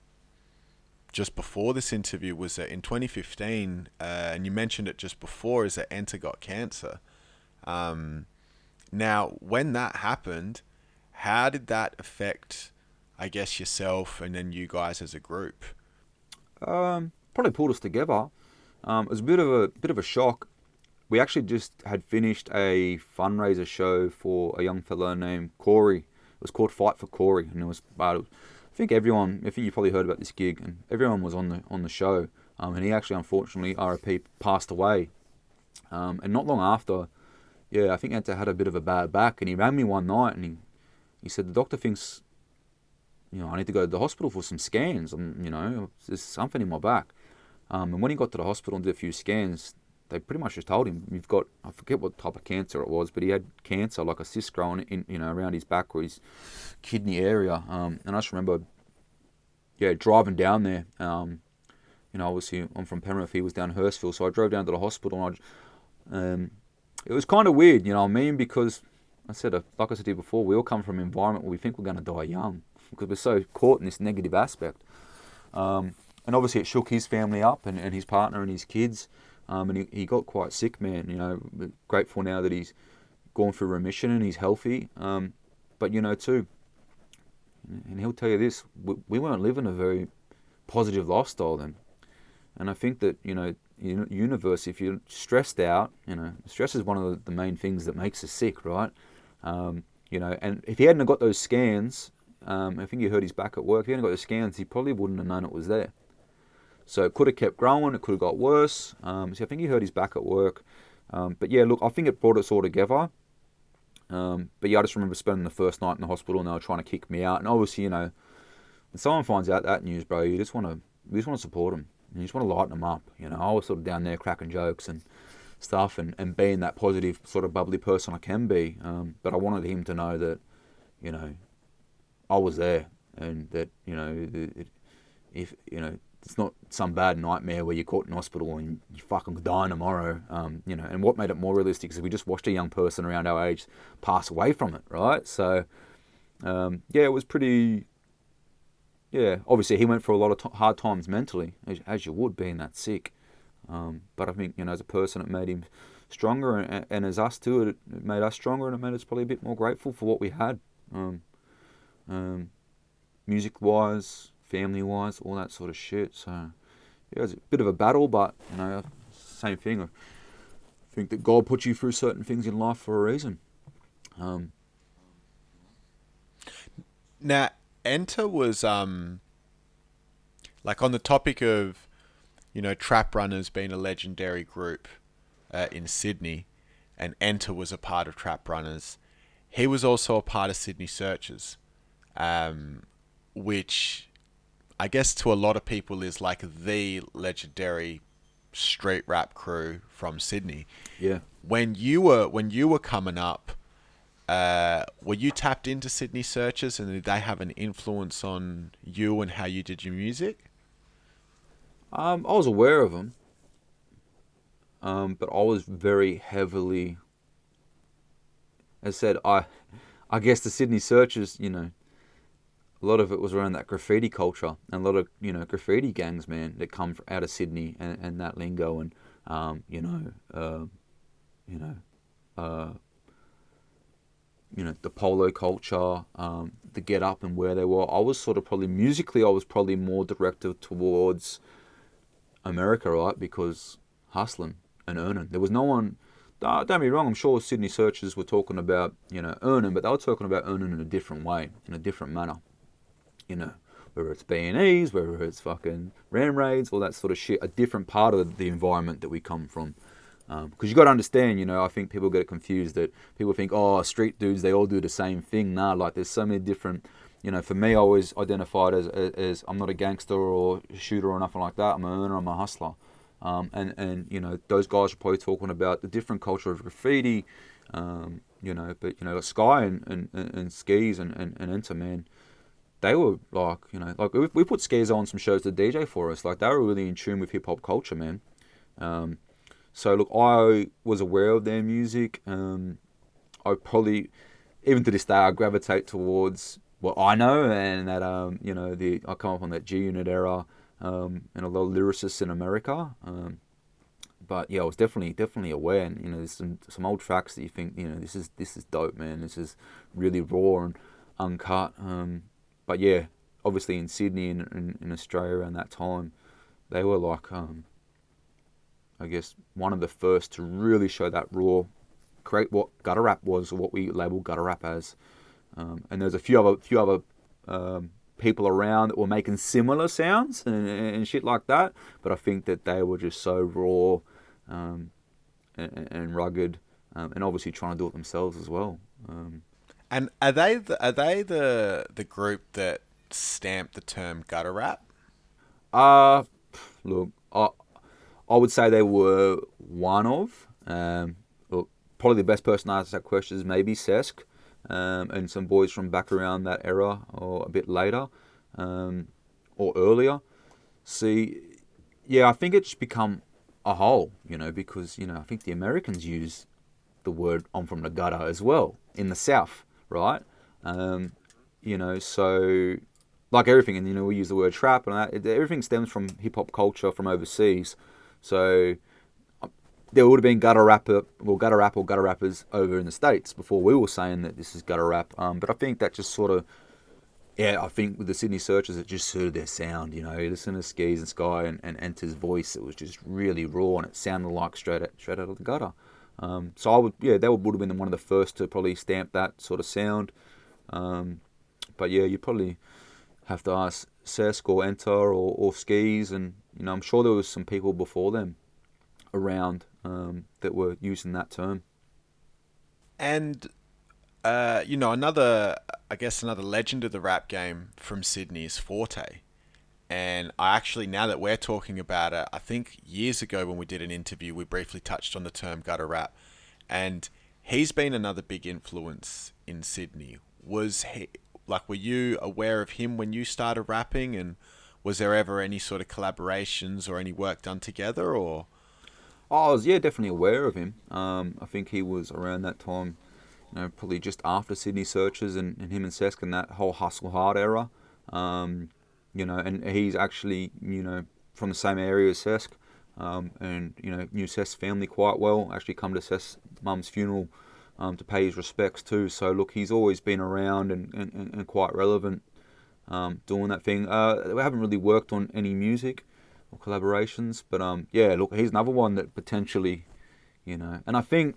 just before this interview was that in 2015, and you mentioned it just before, is that Enter got cancer. Now, when that happened, how did that affect, I guess, yourself and then you guys as a group? Probably pulled us together. It was a bit of a shock. We actually just had finished a fundraiser show for a young fellow named Corey. It was called Fight for Corey, and it was I think you probably heard about this gig, and everyone was on the show. And he actually, unfortunately, RIP, passed away. And not long after, I think Enter had a bit of a bad back, and he rang me one night, and he said, the doctor thinks, I need to go to the hospital for some scans. There's something in my back. And when he got to the hospital and did a few scans, they pretty much just told him, you've got, I forget what type of cancer it was, but he had cancer, like a cyst growing in, around his back or his kidney area. And I just remember, driving down there. Obviously I'm from Penrith, he was down Hurstville, so I drove down to the hospital, and it was kind of weird, because like I said to you before, we all come from an environment where we think we're going to die young, because we're so caught in this negative aspect. And obviously it shook his family up and his partner and his kids. And he got quite sick, man. We're grateful now that he's gone through remission and he's healthy. But too, and he'll tell you this, we weren't living a very positive lifestyle then. And I think that, universe, if you're stressed out, stress is one of the main things that makes us sick, right? And if he hadn't got those scans, I think he hurt his back at work. If he hadn't got those scans, he probably wouldn't have known it was there. So it could have kept growing, it could have got worse. So I think he hurt his back at work. But yeah, look, I think it brought us all together. But yeah, I just remember spending the first night in the hospital and they were trying to kick me out. And obviously, when someone finds out that news, bro, you just want to support them. You just want to lighten them up. I was sort of down there cracking jokes and stuff and being that positive, sort of bubbly person I can be. But I wanted him to know that, I was there, and that, if it's not some bad nightmare where you're caught in hospital and you fucking dying tomorrow. And what made it more realistic is we just watched a young person around our age pass away from it, right? So, it was pretty. Yeah, obviously he went through a lot of hard times mentally, as you would, being that sick. But I think, as a person, it made him stronger, and as us too, it made us stronger, and it made us probably a bit more grateful for what we had, music-wise, family-wise, all that sort of shit. So, it was a bit of a battle, but, same thing. I think that God puts you through certain things in life for a reason. Now, Enter was, like, on the topic of, Trap Runners being a legendary group in Sydney, and Enter was a part of Trap Runners. He was also a part of Sydney Searchers, which I guess to a lot of people is like the legendary street rap crew from Sydney. Yeah. When you were coming up, were you tapped into Sydney Searchers, and did they have an influence on you and how you did your music? I was aware of them, but I was very heavily, as I said, I guess the Sydney Searchers, a lot of it was around that graffiti culture, and a lot of, graffiti gangs, man, that come out of Sydney and that lingo, and, the polo culture, the get up and where they were. I was sort of probably, musically, I was probably more directed towards America, right? Because hustling, and earning. There was no one. Don't get me wrong. I'm sure Sydney searchers were talking about earning, but they were talking about earning in a different way, in a different manner. Whether it's B&Es, whether it's fucking ram raids, all that sort of shit. A different part of the environment that we come from. Because you got to understand, I think people get it confused that people think, oh, street dudes, they all do the same thing. Nah, like there's so many different, for me, I always identified as I'm not a gangster or a shooter or nothing like that. I'm an earner, I'm a hustler. And those guys are probably talking about the different culture of graffiti, but Sky and Skis and Enter, man, they were like, we put Skis on some shows to DJ for us. Like, they were really in tune with hip hop culture, man. So look, I was aware of their music. I probably, even to this day, I gravitate towards what I know, and that I come up on that G Unit era, and a lot of lyricists in America. But yeah, I was definitely aware, and there's some old tracks that you think, this is dope, man. This is really raw and uncut. But yeah, obviously in Sydney and in Australia around that time, they were like, I guess, one of the first to really show that raw, create what gutter rap was, or what we label gutter rap as. And there's a few other people around that were making similar sounds and shit like that. But I think that they were just so raw and rugged, and obviously trying to do it themselves as well. And are they the group that stamped the term gutter rap? Look, I would say they were one of. Look, probably the best person to answer that question is maybe Sesk, and some boys from back around that era or a bit later, or earlier. See, yeah, I think it's become a whole, because, I think the Americans use the word "I'm from the gutter" as well in the South, right? So like everything, and we use the word trap, and that, everything stems from hip hop culture from overseas. So there would have been gutter rap or gutter rappers over in the States before we were saying that this is gutter rap. But I think that just sort of, I think with the Sydney Searchers, it just suited their sound. You listen to Skis and Sky and Enter's voice, it was just really raw, and it sounded like straight out of the gutter. So I would, they would have been one of the first to probably stamp that sort of sound. But yeah, you probably have to ask Sesk or Enter or Skis, and I'm sure there was some people before them around that were using that term. And another legend of the rap game from Sydney is Forte. And I actually, now that we're talking about it, I think years ago when we did an interview, we briefly touched on the term gutter rap, and he's been another big influence in Sydney. Were you aware of him when you started rapping, and was there ever any sort of collaborations or any work done together, or? I was, definitely aware of him. I think he was around that time, probably just after Sydney Searchers and him and Sesk and that whole Hustle Hard era. And he's actually, from the same area as Sesk, and, knew Sesk's family quite well, actually come to Sesk's mum's funeral to pay his respects too. So look, he's always been around and quite relevant, doing that thing. We haven't really worked on any music or collaborations, but look, he's another one that potentially, and I think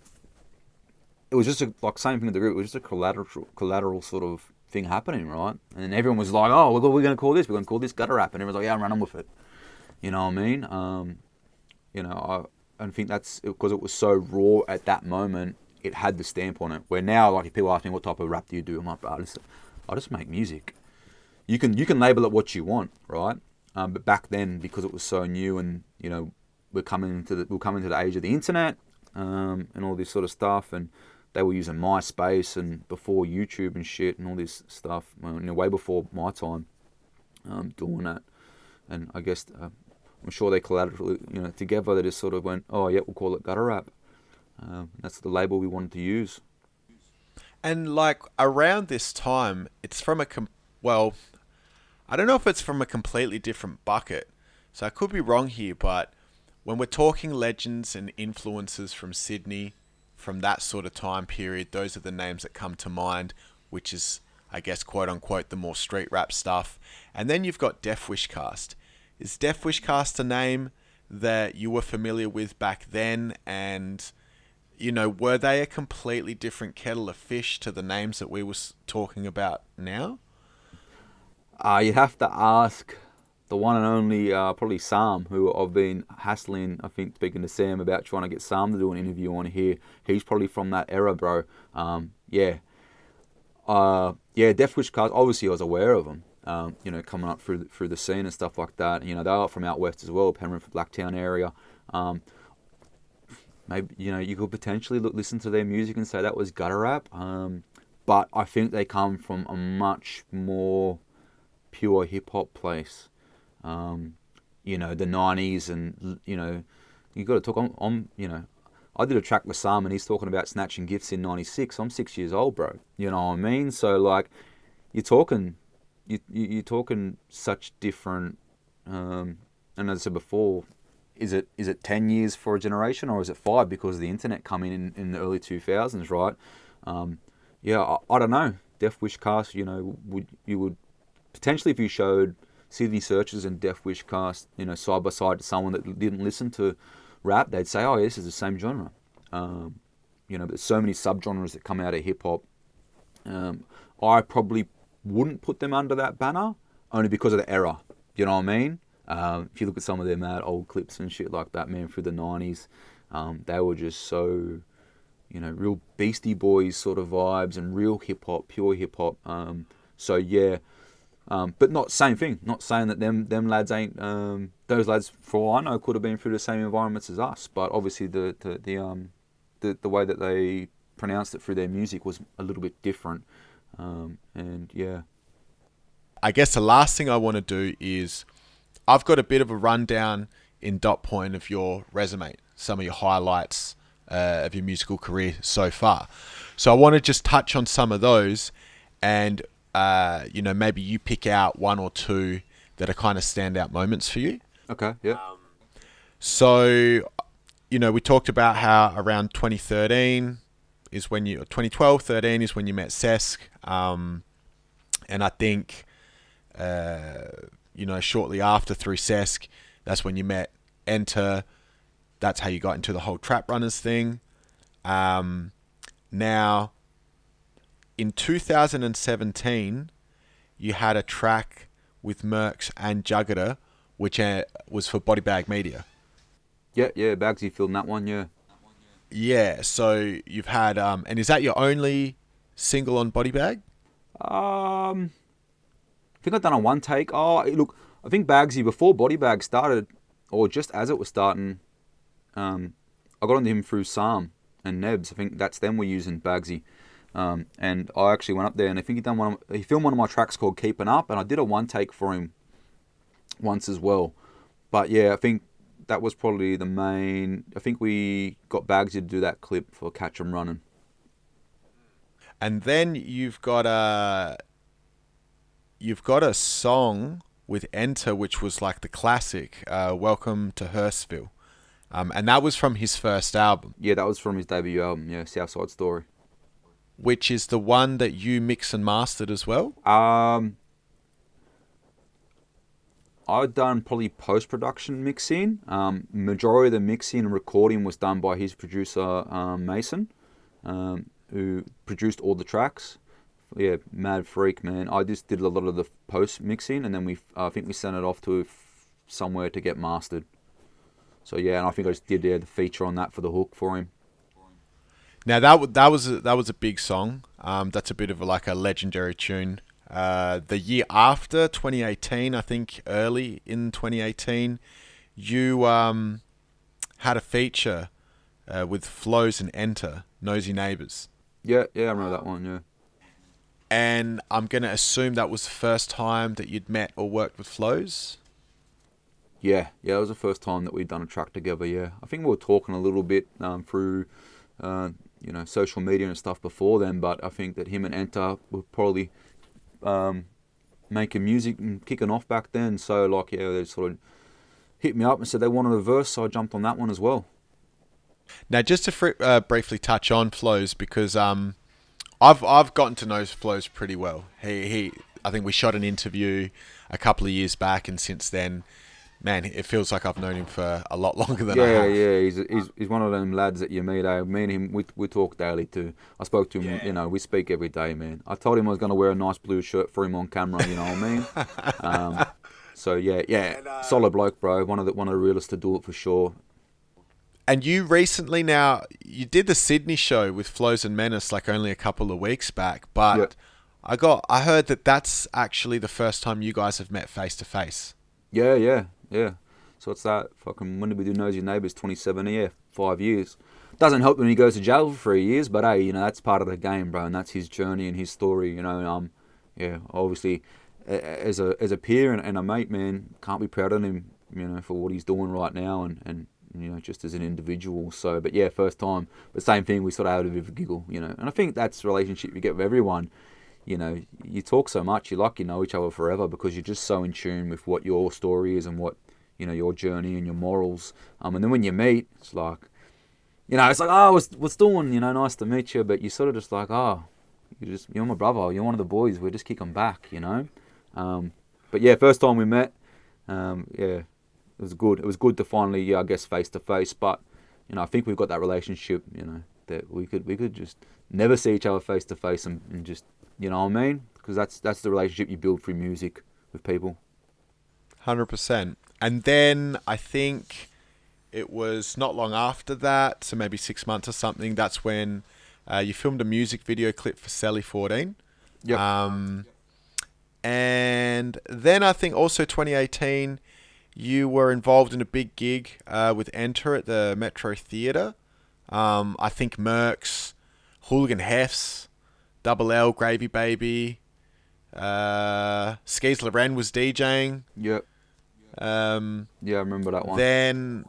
it was just same thing with the group. It was just a collateral sort of thing happening, right? And then everyone was like, oh, we're going to call this. We're going to call this gutter rap. And everyone's like, yeah, I'm running with it. You know what I mean? I think that's because it was so raw at that moment. It had the stamp on it. Where now, like, if people ask me what type of rap do you do, I'm like, bro, listen, I just make music. You can label it what you want, right? But back then, because it was so new, and we're coming into the age of the internet, and all this sort of stuff, and they were using MySpace and before YouTube and shit and all this stuff, way before my time, doing that. And I guess I'm sure they collaborated, together. They just sort of went, oh yeah, we'll call it gutter rap. That's the label we wanted to use. And like around this time, it's from I don't know if it's from a completely different bucket, so I could be wrong here, but when we're talking legends and influences from Sydney, from that sort of time period, those are the names that come to mind, which is, I guess, quote unquote, the more street rap stuff. And then you've got Death Wish Cast. Is Death Wish Cast a name that you were familiar with back then? And, you know, were they a completely different kettle of fish to the names that we were talking about now? You'd have to ask the one and only, probably Sam, who I've been hassling, I think, speaking to Sam about trying to get Sam to do an interview on here. He's probably from that era, bro. Yeah, Death Wish Cars, obviously I was aware of them, you know, coming up through the scene and stuff like that. You know, they are from out west as well, Penrith, Blacktown area. Maybe, you know, you could potentially listen to their music and say that was gutter rap. But I think they come from a much more pure hip hop place. You know, the 90s, and, you know, you got to talk on, you know, I did a track with Sam and he's talking about snatching gifts in 96. I'm 6 years old, bro. You know what I mean? So, like, you're talking such different, and as I said before, is it 10 years for a generation, or is it 5 because of the internet coming in the early 2000s, right? Yeah, I don't know. Death Wish Cast, you know, would potentially, if you showed Sydney Searchers and Death Wish Cast, you know, side by side to someone that didn't listen to rap, they'd say, oh, this is the same genre. You know, but there's so many subgenres that come out of hip hop. I probably wouldn't put them under that banner, only because of the era. You know what I mean? If you look at some of their mad old clips and shit like that, man, through the 90s, they were just so, you know, real Beastie Boys sort of vibes and real hip hop, pure hip hop. So yeah, but not same thing. Not saying that them lads ain't, those lads, for all I know, could have been through the same environments as us. But obviously the way that they pronounced it through their music was a little bit different. And yeah, I guess the last thing I want to do is, I've got a bit of a rundown in dot point of your resume, some of your highlights of your musical career so far. So I want to just touch on some of those, and you know, maybe you pick out one or two that are kind of standout moments for you. Okay, yeah. So, you know, we talked about how around 2013 is when 2012, 13 is when you met Sesk, and I think, you know, shortly after through Sesk, that's when you met Enter. That's how you got into the whole Trap Runners thing. Now, in 2017, you had a track with Mercs and Juggerter, which was for Body Bag Media. Yeah, Bagsy filmed that one, yeah. Yeah, so you've had, and is that your only single on Body Bag? I think I've done a one take. Oh, look, I think Bagsy, before Body Bag started, or just as it was starting, I got onto him through Sam and Nebs. I think that's them we're using, Bagsy. And I actually went up there, and I think he filmed one of my tracks called Keeping Up, and I did a one take for him once as well. But yeah, I think that was probably the main. I think we got Bagsy to do that clip for Catch 'Em Running. And then you've got a song with Enter, which was like the classic, Welcome to Hurstville. And that was from his first album. Yeah, that was from his debut album, yeah, Southside Story. Which is the one that you mix and mastered as well? I've done probably post-production mixing. Majority of the mixing and recording was done by his producer, Mason, who produced all the tracks. Yeah, mad freak, man. I just did a lot of the post-mixing, and then I think we sent it off to somewhere to get mastered. So yeah, and I think I just did the feature on that for the hook for him. Now that was a big song. That's a bit of like a legendary tune. The year after 2018, I think early in 2018, you had a feature with Flows and Enter, Nosy Neighbours. Yeah, I remember that one. Yeah. And I'm gonna assume that was the first time that you'd met or worked with Flows. Yeah, it was the first time that we'd done a track together. Yeah, I think we were talking a little bit through, you know, social media and stuff before then. But I think that him and Enter were probably making music and kicking off back then. So like, yeah, they sort of hit me up and said they wanted a verse, so I jumped on that one as well. Now, just to briefly touch on Flows, because I've gotten to know Flows pretty well. I think we shot an interview a couple of years back, and since then Man, it feels like I've known him for a lot longer than I Yeah, have. yeah, he's one of them lads that you meet. Me and him, we talk daily too. I spoke to him, Yeah. you know, we speak every day, man. I told him I was going to wear a nice blue shirt for him on camera, you know what I mean? So yeah, solid bloke, bro. One of the realest to do it for sure. And you recently now, you did the Sydney show with Flows and Menace like only a couple of weeks back, Yep. but I heard that that's actually the first time you guys have met face to face. Yeah. So what's that? Fucking, when did we do Nosy Neighbours? 2017, yeah, 5 years. Doesn't help when he goes to jail for 3 years, but hey, you know, that's part of the game, bro, and that's his journey and his story, you know. Yeah, obviously, as a peer and a mate, man, can't be proud of him, you know, for what he's doing right now and you know, just as an individual. So, but yeah, first time, but same thing, we sort of had a bit of a giggle, you know, and I think that's the relationship you get with everyone. You know, you talk so much, you know each other forever because you're just so in tune with what your story is and what, you know, your journey and your morals. And then when you meet, it's like, you know, it's like, oh, what's doing? You know, nice to meet you. But you sort of just like, oh, you're my brother. You're one of the boys. We're just kicking back, you know. But yeah, first time we met, yeah, it was good. It was good to finally, yeah, I guess, face to face. But you know, I think we've got that relationship, you know, that we could just never see each other face to face and just, you know what I mean? Because that's the relationship you build through music with people. 100%. And then I think it was not long after that, so maybe 6 months or something, that's when you filmed a music video clip for Sally 14. Yep. And then I think also 2018, you were involved in a big gig with Enter at the Metro Theatre. I think Mercs, Hooligan Hefs, Double L, Gravy Baby, Skis Loren was DJing. Yep. Yeah, I remember that one. Then,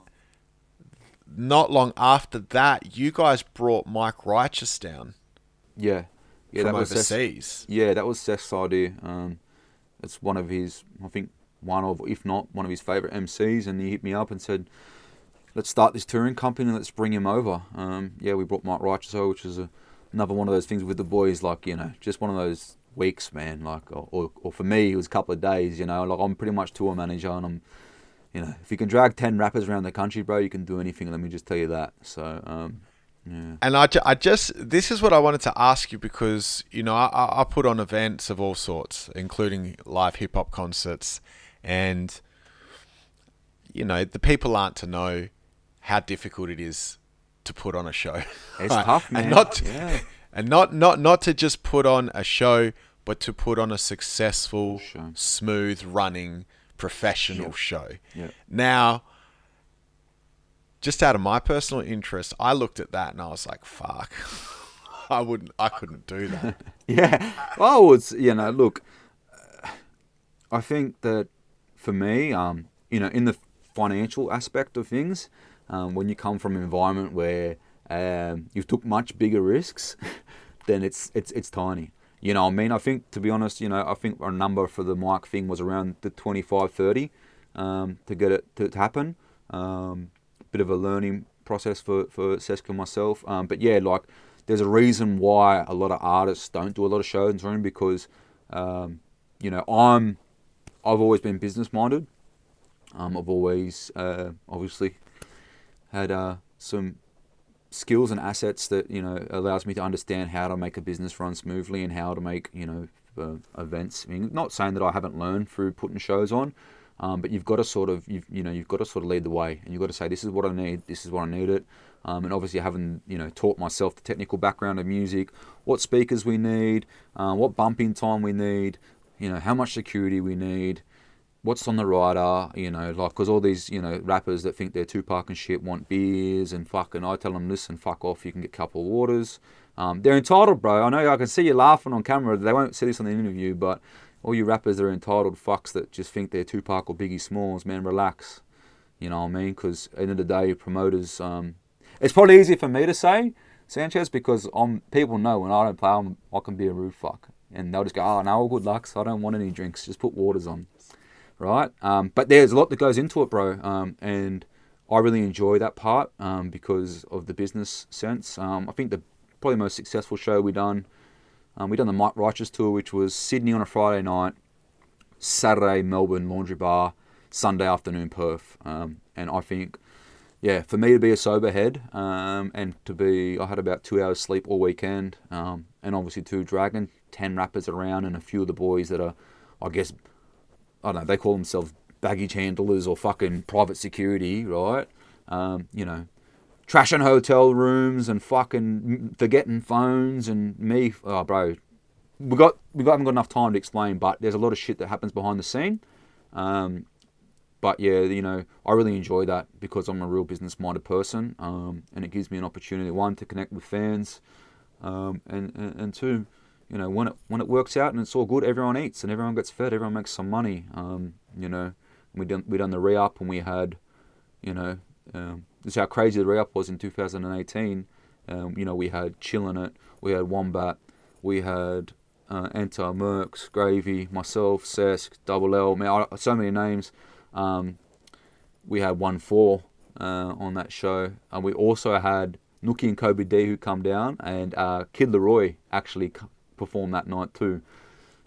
not long after that, you guys brought Mike Righteous down Yeah. from that was overseas. that was Seth's idea. It's one of his, I think, if not one of his favourite MCs, and he hit me up and said, let's start this touring company and let's bring him over. Yeah, we brought Mike Righteous over, which is another one of those things with the boys, like, you know, just one of those weeks, man, like, or for me, it was a couple of days, you know, like, I'm pretty much tour manager, and I'm, you know, if you can drag 10 rappers around the country, bro, you can do anything, let me just tell you that. So, yeah. And I just, this is what I wanted to ask you because, you know, I put on events of all sorts, including live hip hop concerts, and, you know, the people aren't to know how difficult it is to put on a show. It's tough, man. And not to just put on a show, but to put on a successful, Show. smooth running, professional show. Yeah. Now, just out of my personal interest, I looked at that and I was like, fuck, I couldn't do that. Yeah. Well, it's, you know, look, I think that for me, you know, in the financial aspect of things, when you come from an environment where you've took much bigger risks, then it's tiny. You know what I mean? I think, to be honest, you know, I think our number for the mic thing was around the 25, 30 to get it to happen. Bit of a learning process for Seska and myself. But yeah, like, there's a reason why a lot of artists don't do a lot of shows and touring because, you know, I've always been business minded. I've always obviously had some skills and assets that, you know, allows me to understand how to make a business run smoothly and how to make, you know, events. I mean, not saying that I haven't learned through putting shows on, but you've got to sort of lead the way, and you've got to say, this is what I need, this is what I need it. And obviously having, you know, taught myself the technical background of music, what speakers we need, what bumping time we need, you know, how much security we need, what's on the rider, you know, like, because all these, you know, rappers that think they're Tupac and shit want beers and fucking, I tell them, listen, fuck off, you can get a couple of waters. They're entitled, bro. I know I can see you laughing on camera. They won't see this on the interview, but all you rappers that are entitled fucks that just think they're Tupac or Biggie Smalls, man, relax. You know what I mean? Because at the end of the day, promoters, it's probably easier for me to say, Sanchez, because people know when I don't play, I can be a rude fuck. And they'll just go, oh, no, good luck, so I don't want any drinks, just put waters on. Right? But there's a lot that goes into it, bro. And I really enjoy that part because of the business sense. I think the probably most successful show we done the Mike Righteous tour, which was Sydney on a Friday night, Saturday Melbourne Laundry Bar, Sunday afternoon Perth. And I think, yeah, for me to be a sober head, and I had about 2 hours sleep all weekend, and obviously 2 Dragon, 10 rappers around, and a few of the boys that are, I guess, I don't know, they call themselves baggage handlers or fucking private security, right? Trashing hotel rooms and fucking forgetting phones and me, oh bro, we haven't got enough time to explain, but there's a lot of shit that happens behind the scene. But yeah, I really enjoy that because I'm a real business-minded person, and it gives me an opportunity, one, to connect with fans, and two, when it works out and it's all good, everyone eats and everyone gets fed, everyone makes some money. We done the re-up and we had, this is how crazy the re-up was in 2018. We had ChillinIt, we had Wombat, we had Enter, Mercs, Gravy, myself, Sesk, Double L, man, so many names. We had ONEFOUR on that show, and we also had Nookie and Kobe D who come down, and Kid Leroy actually performed that night too.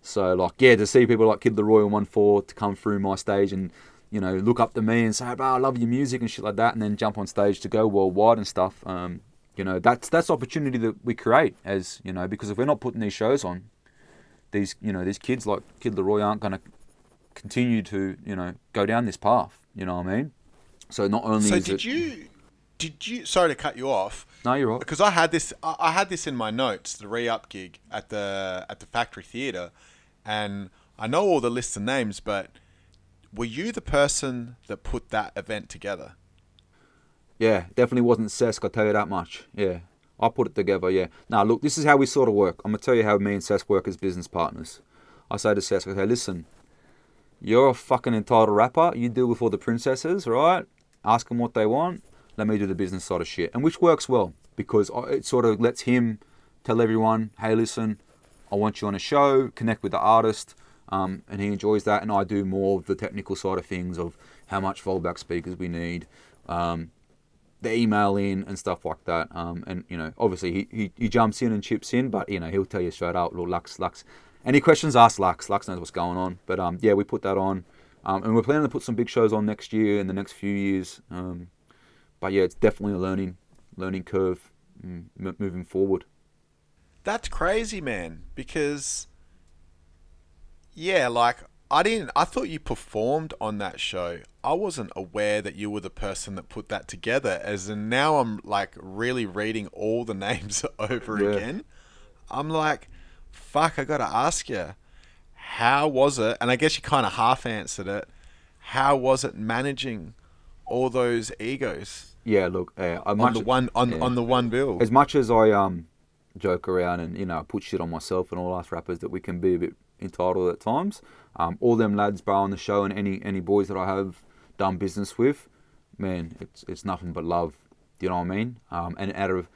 So to see people like Kid Leroy and ONEFOUR to come through my stage and look up to me and say, bro, I love your music and shit like that, and then jump on stage to go worldwide and stuff. That's opportunity that we create, as because if we're not putting these shows on, these kids like Kid Leroy aren't going to continue to go down this path. You know what I mean? So not only did you? Sorry to cut you off. No, you're right. Because I had this in my notes, the re-up gig at the Factory Theatre, and I know all the lists of names, but were you the person that put that event together? Yeah, definitely wasn't Sesk, I'll tell you that much. Yeah, I put it together, yeah. Now, look, this is how we sort of work. I'm going to tell you how me and Sesk work as business partners. I say to Sesk, okay, listen, you're a fucking entitled rapper. You deal with all the princesses, right? Ask them what they want. Let me do the business side of shit. And which works well because it sort of lets him tell everyone, hey, listen, I want you on a show, connect with the artist, and he enjoys that. And I do more of the technical side of things of how much fallback speakers we need, the email in and stuff like that. And, obviously he jumps in and chips in, but, he'll tell you straight out, Lux. Any questions, ask Lux. Lux knows what's going on. But, yeah, we put that on. And we're planning to put some big shows on next year and the next few years. But, yeah, it's definitely a learning curve moving forward. That's crazy, man. Because, yeah, I thought you performed on that show. I wasn't aware that you were the person that put that together. As in now I'm, really reading all the names over again. I'm like, fuck, I gotta ask you, how was it? And I guess you kind of half answered it. How was it managing all those egos? Yeah, look, on the one bill. As much as I joke around and put shit on myself and all us rappers that we can be a bit entitled at times, all them lads, bro, on the show and any boys that I have done business with, man, it's nothing but love. Do you know what I mean? And out of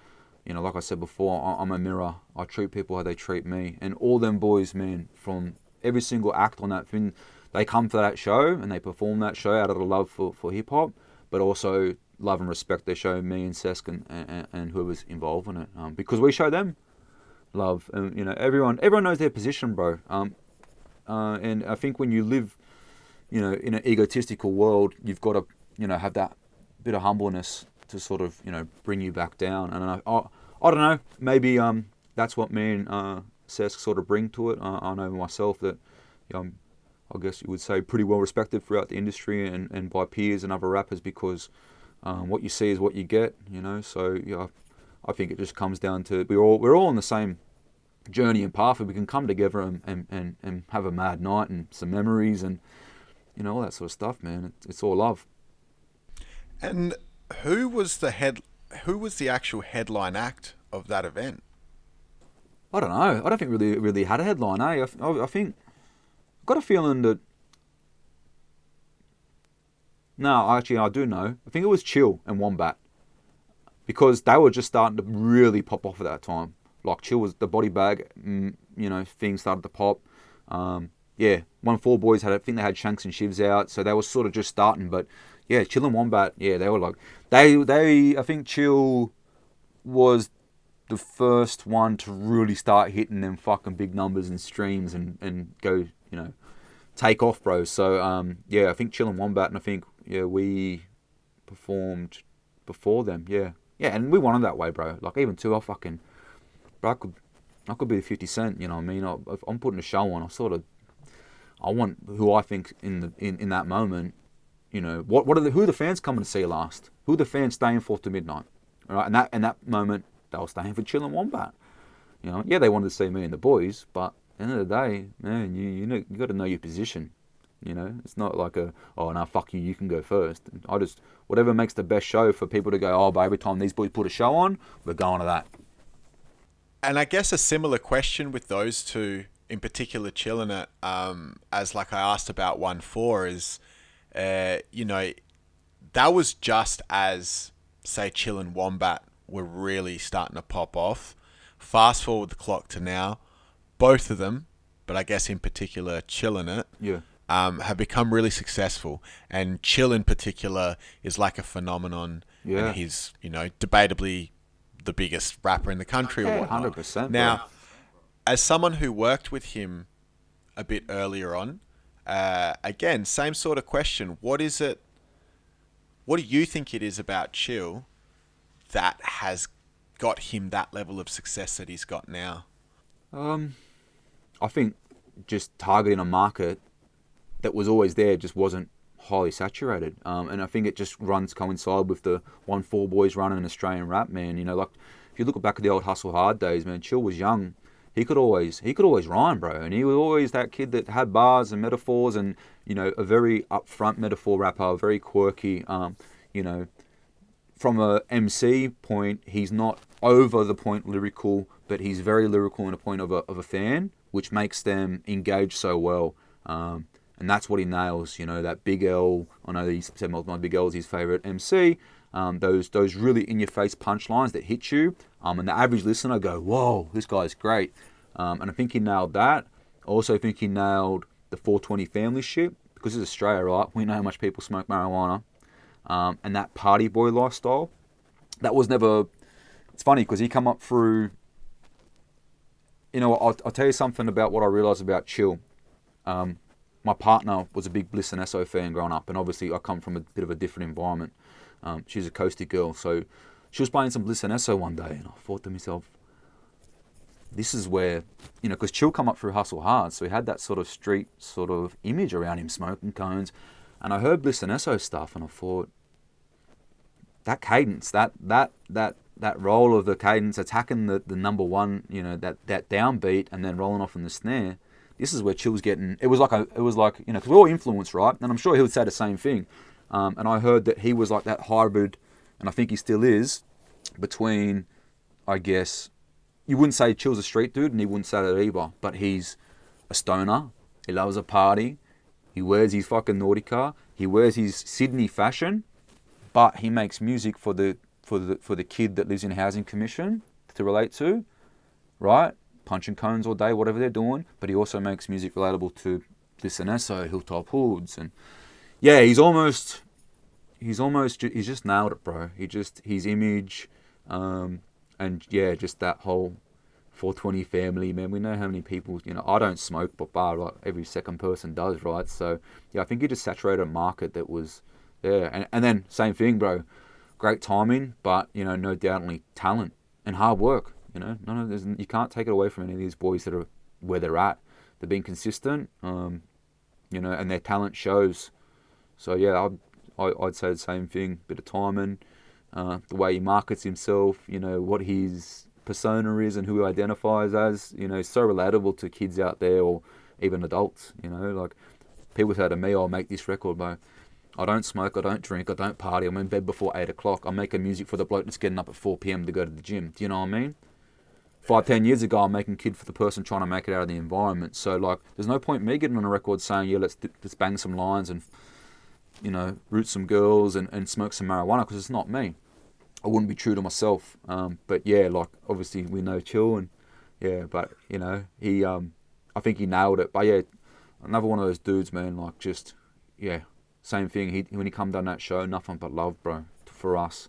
like I said before, I'm a mirror. I treat people how they treat me. And all them boys, man, from every single act on that thing, they come for that show and they perform that show out of the love for hip-hop, but also love and respect they show me and Sesk and whoever's involved in it. Because we show them love. And, everyone knows their position, bro. And I think when you live, in an egotistical world, you've got to, have that bit of humbleness to sort of, bring you back down. And I don't know, maybe that's what me and Sesk sort of bring to it. I know myself that I guess you would say pretty well respected throughout the industry and by peers and other rappers because what you see is what you get, So I think it just comes down to we're all on the same journey and path, and we can come together and have a mad night and some memories and all that sort of stuff, man. It's all love. And who was the actual headline act of that event? I don't know. I don't think really had a headline, eh? I think I've got a feeling that. No, actually, I do know. I think it was Chill and Wombat because they were just starting to really pop off at that time. Like Chill was the body bag, thing started to pop. Yeah, ONEFOUR boys I think they had Shanks and Shivs out, so they were sort of just starting. But yeah, Chill and Wombat, yeah, they were like I think Chill was the first one to really start hitting them fucking big numbers and streams and go, take off, bro. So yeah, I think Chillin' Wombat, and I think we performed before them. Yeah, and we wanted that way, bro. Like even too, bro, I could be 50 Cent. You know what I mean? If I'm putting a show on, I want who I think in that moment. You know, who are the fans coming to see last? Who are the fans staying for to midnight? All right, and that moment they were staying for Chillin' Wombat. You know, yeah, they wanted to see me and the boys, but at the end of the day, man, you got to know your position. You know, it's not like oh no, fuck you, you can go first. Whatever makes the best show for people to go, oh, but every time these boys put a show on, we're going to that. And I guess a similar question with those two, in particular, ChillinIt, as like I asked about ONEFOUR, is, you know, that was just as, say, Chillin' Wombat were really starting to pop off. Fast forward the clock to now, both of them, but I guess in particular ChillinIt, have become really successful. And Chill in particular is like a phenomenon. Yeah. And he's, you know, debatably the biggest rapper in the country or whatnot. 100%. Now, bro. as someone who worked with him a bit earlier on, again, same sort of question. What do you think it is about Chill that has got him that level of success that he's got now? I think just targeting a market that was always there just wasn't highly saturated. And I think it just coincide with the ONEFOUR boys running an Australian rap, man. You know, like if you look back at the old Hustle Hard days, man, Chill was young. He could always rhyme, bro. And he was always that kid that had bars and metaphors and, you know, a very upfront metaphor rapper, very quirky, you know. From a MC point, he's not over the point lyrical, but he's very lyrical in a point of a fan, which makes them engage so well. And that's what he nails, you know, that Big L. I know he said my Big L is his favourite MC. Those really in-your-face punchlines that hit you. And the average listener go, whoa, this guy's great. And I think he nailed that. I also think he nailed the 420 family shit. Because it's Australia, right? We know how much people smoke marijuana. And that party boy lifestyle. That was never... It's funny because he come up through... You know, I'll tell you something about what I realised about Chill. My partner was a big Bliss and Esso fan growing up, and obviously I come from a bit of a different environment. She's a coasty girl, so she was playing some Bliss and Esso one day, and I thought to myself, this is where, you know, because Chill come up through Hustle Hard, so he had that sort of street sort of image around him, smoking cones, and I heard Bliss and Esso stuff, and I thought, that cadence, that roll of the cadence, attacking the number one, you know, that downbeat, and then rolling off in the snare. This is where Chill's getting. It was like you know, because we're all influenced, right? And I'm sure he would say the same thing. And I heard that he was like that hybrid, and I think he still is, between, I guess, you wouldn't say Chill's a street dude, and he wouldn't say that either. But he's a stoner. He loves a party. He wears his fucking Nautica. He wears his Sydney fashion, but he makes music for the kid that lives in housing commission to relate to, right? Punching cones all day, whatever they're doing, but he also makes music relatable to Bliss and Esso, Hilltop Hoods, and yeah, he's just nailed it, bro. His image, and yeah, just that whole 420 family, man. We know how many people, you know, I don't smoke, but like every second person does, right? So yeah, I think he just saturated a market that was there, and then same thing, bro. Great timing, but you know, no doubtly talent and hard work. You know, you can't take it away from any of these boys that are where they're at. They're being consistent, you know, and their talent shows. So yeah, I'd say the same thing. Bit of timing, the way he markets himself, you know, what his persona is and who he identifies as, you know, so relatable to kids out there or even adults. You know, like people say to me, "I'll make this record, bro. I don't smoke, I don't drink, I don't party. I'm in bed before 8 o'clock. I'm making music for the bloke that's getting up at 4 p.m. to go to the gym." Do you know what I mean? 5-10 years ago, I'm making kid for the person trying to make it out of the environment. So, like, there's no point in me getting on a record saying, yeah, let's bang some lines and, you know, root some girls and smoke some marijuana, because it's not me. I wouldn't be true to myself. But, yeah, like, obviously we know Chill, and, yeah, but, you know, he, I think he nailed it. But, yeah, another one of those dudes, man, like, just, yeah, same thing. When he come down that show, nothing but love, bro, for us.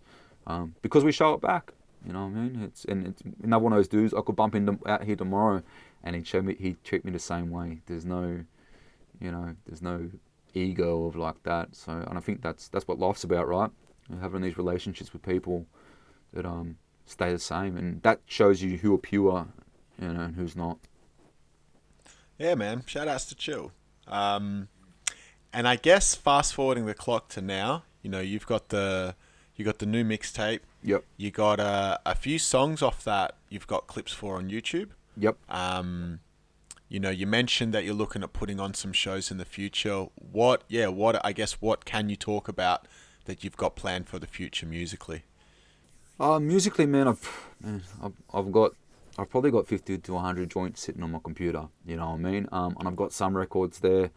Because we show it back. You know what I mean? It's another one of those dudes. I could bump into out here tomorrow, and he'd treat me the same way. There's no, you know, there's no ego of like that. So, and I think that's what life's about, right? Having these relationships with people that stay the same, and that shows you who are pure, you know, and who's not. Yeah, man. Shout outs to Chill. And I guess fast forwarding the clock to now, you know, you got the new mixtape. Yep. You got a few songs off that you've got clips for on YouTube. Yep. You know, you mentioned that you're looking at putting on some shows in the future. What can you talk about that you've got planned for the future musically? Musically, man, I've probably got 50 to 100 joints sitting on my computer. You know what I mean? And I've got some records there.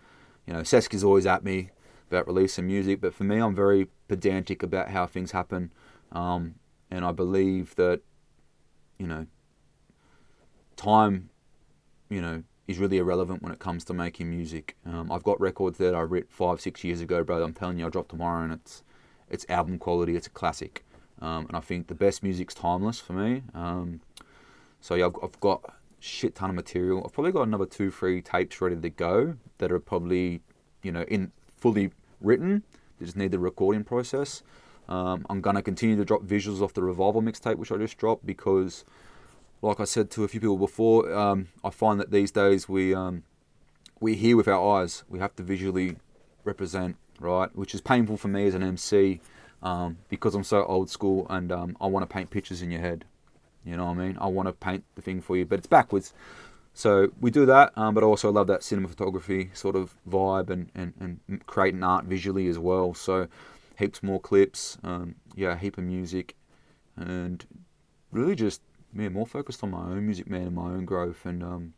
You know, Seski's always at me about releasing music, but for me, I'm very pedantic about how things happen. And I believe that, you know, time, you know, is really irrelevant when it comes to making music. I've got records that I wrote 5-6 years ago, bro. I'm telling you, I'll drop tomorrow, and it's album quality. It's a classic. And I think the best music's timeless for me. So yeah, I've got a shit ton of material. I've probably got another 2-3 tapes ready to go that are probably, you know, in fully written. They just need the recording process. I'm gonna continue to drop visuals off the Revival mixtape, which I just dropped, because, like I said to a few people before, I find that these days we hear with our eyes. We have to visually represent, right? Which is painful for me as an MC, because I'm so old school, and I want to paint pictures in your head. You know what I mean? I want to paint the thing for you, but it's backwards. So we do that, but I also love that cinematography sort of vibe and creating art visually as well. So heaps more clips, a heap of music, and really just more focused on my own music, man, and my own growth and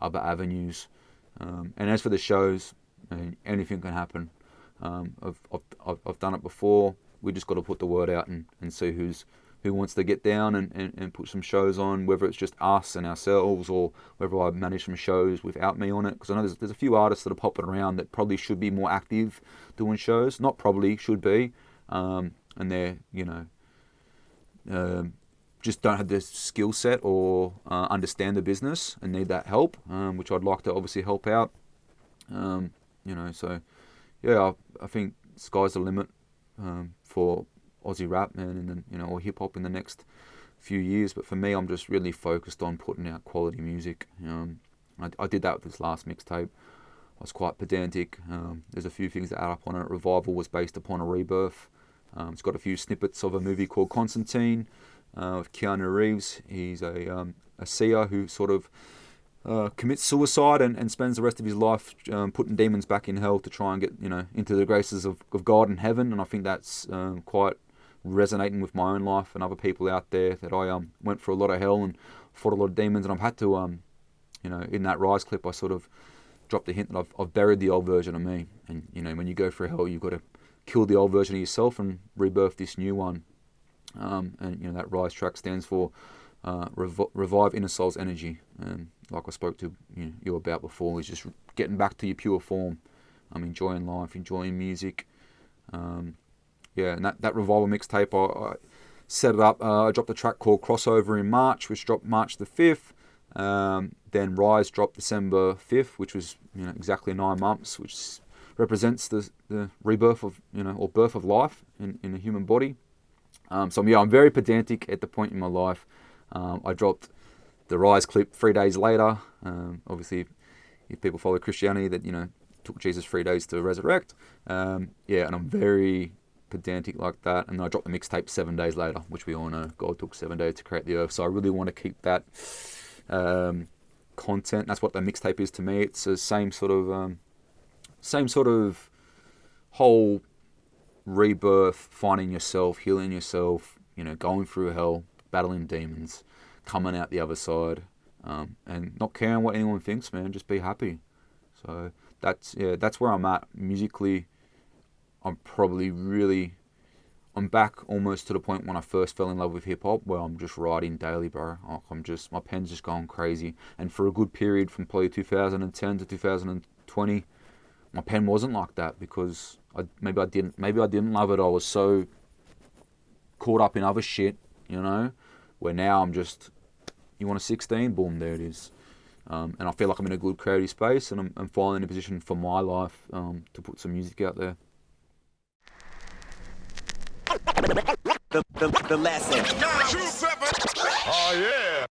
other avenues. And as for the shows, I mean, anything can happen. I've done it before. We just got to put the word out and see who wants to get down and put some shows on, whether it's just us and ourselves, or whether I manage some shows without me on it. Because I know there's a few artists that are popping around that probably should be more active doing shows. Not probably, should be. And they're, you know, just don't have the skill set or understand the business and need that help, which I'd like to obviously help out. You know, so yeah, I think sky's the limit for Aussie rap, man, and then, you know, or hip hop in the next few years. But for me, I'm just really focused on putting out quality music. I did that with this last mixtape. I was quite pedantic. There's a few things that add up on it. Revival was based upon a rebirth. It's got a few snippets of a movie called Constantine with Keanu Reeves. He's a seer who sort of commits suicide and spends the rest of his life putting demons back in hell to try and get, you know, into the graces of God and heaven. And I think that's quite resonating with my own life and other people out there, that I went through a lot of hell and fought a lot of demons, and I've had to, you know, in that Rise clip, I sort of dropped a hint that I've buried the old version of me. And, you know, when you go through hell, you've got to kill the old version of yourself and rebirth this new one. And, you know, that Rise track stands for revive inner soul's energy. And like I spoke to you about before, is just getting back to your pure form. Enjoying life, enjoying music. And that Revival mixtape, I set it up. I dropped a track called Crossover in March, which dropped March the 5th. Then Rise dropped December 5th, which was, you know, exactly 9 months, which represents the rebirth of, you know, or birth of life in a human body. So I'm very pedantic at the point in my life. I dropped the Rise clip 3 days later. Obviously, if people follow Christianity, that, you know, took Jesus 3 days to resurrect. And I'm very pedantic like that. And then I dropped the mixtape 7 days later, which we all know God took 7 days to create the earth. So I really want to keep that content. That's what the mixtape is to me. It's the same sort of whole rebirth, finding yourself, healing yourself, you know, going through hell, battling demons, coming out the other side, and not caring what anyone thinks, man. Just be happy. So that's where I'm at musically. I'm back almost to the point when I first fell in love with hip hop, where I'm just writing daily, bro. My pen's just going crazy. And for a good period from probably 2010 to 2020, my pen wasn't like that, because maybe I didn't love it. I was so caught up in other shit, you know, where now I'm just, you want a 16? Boom, there it is. And I feel like I'm in a good creative space, and I'm finally in a position for my life to put some music out there. The lesson. 927. Oh yeah.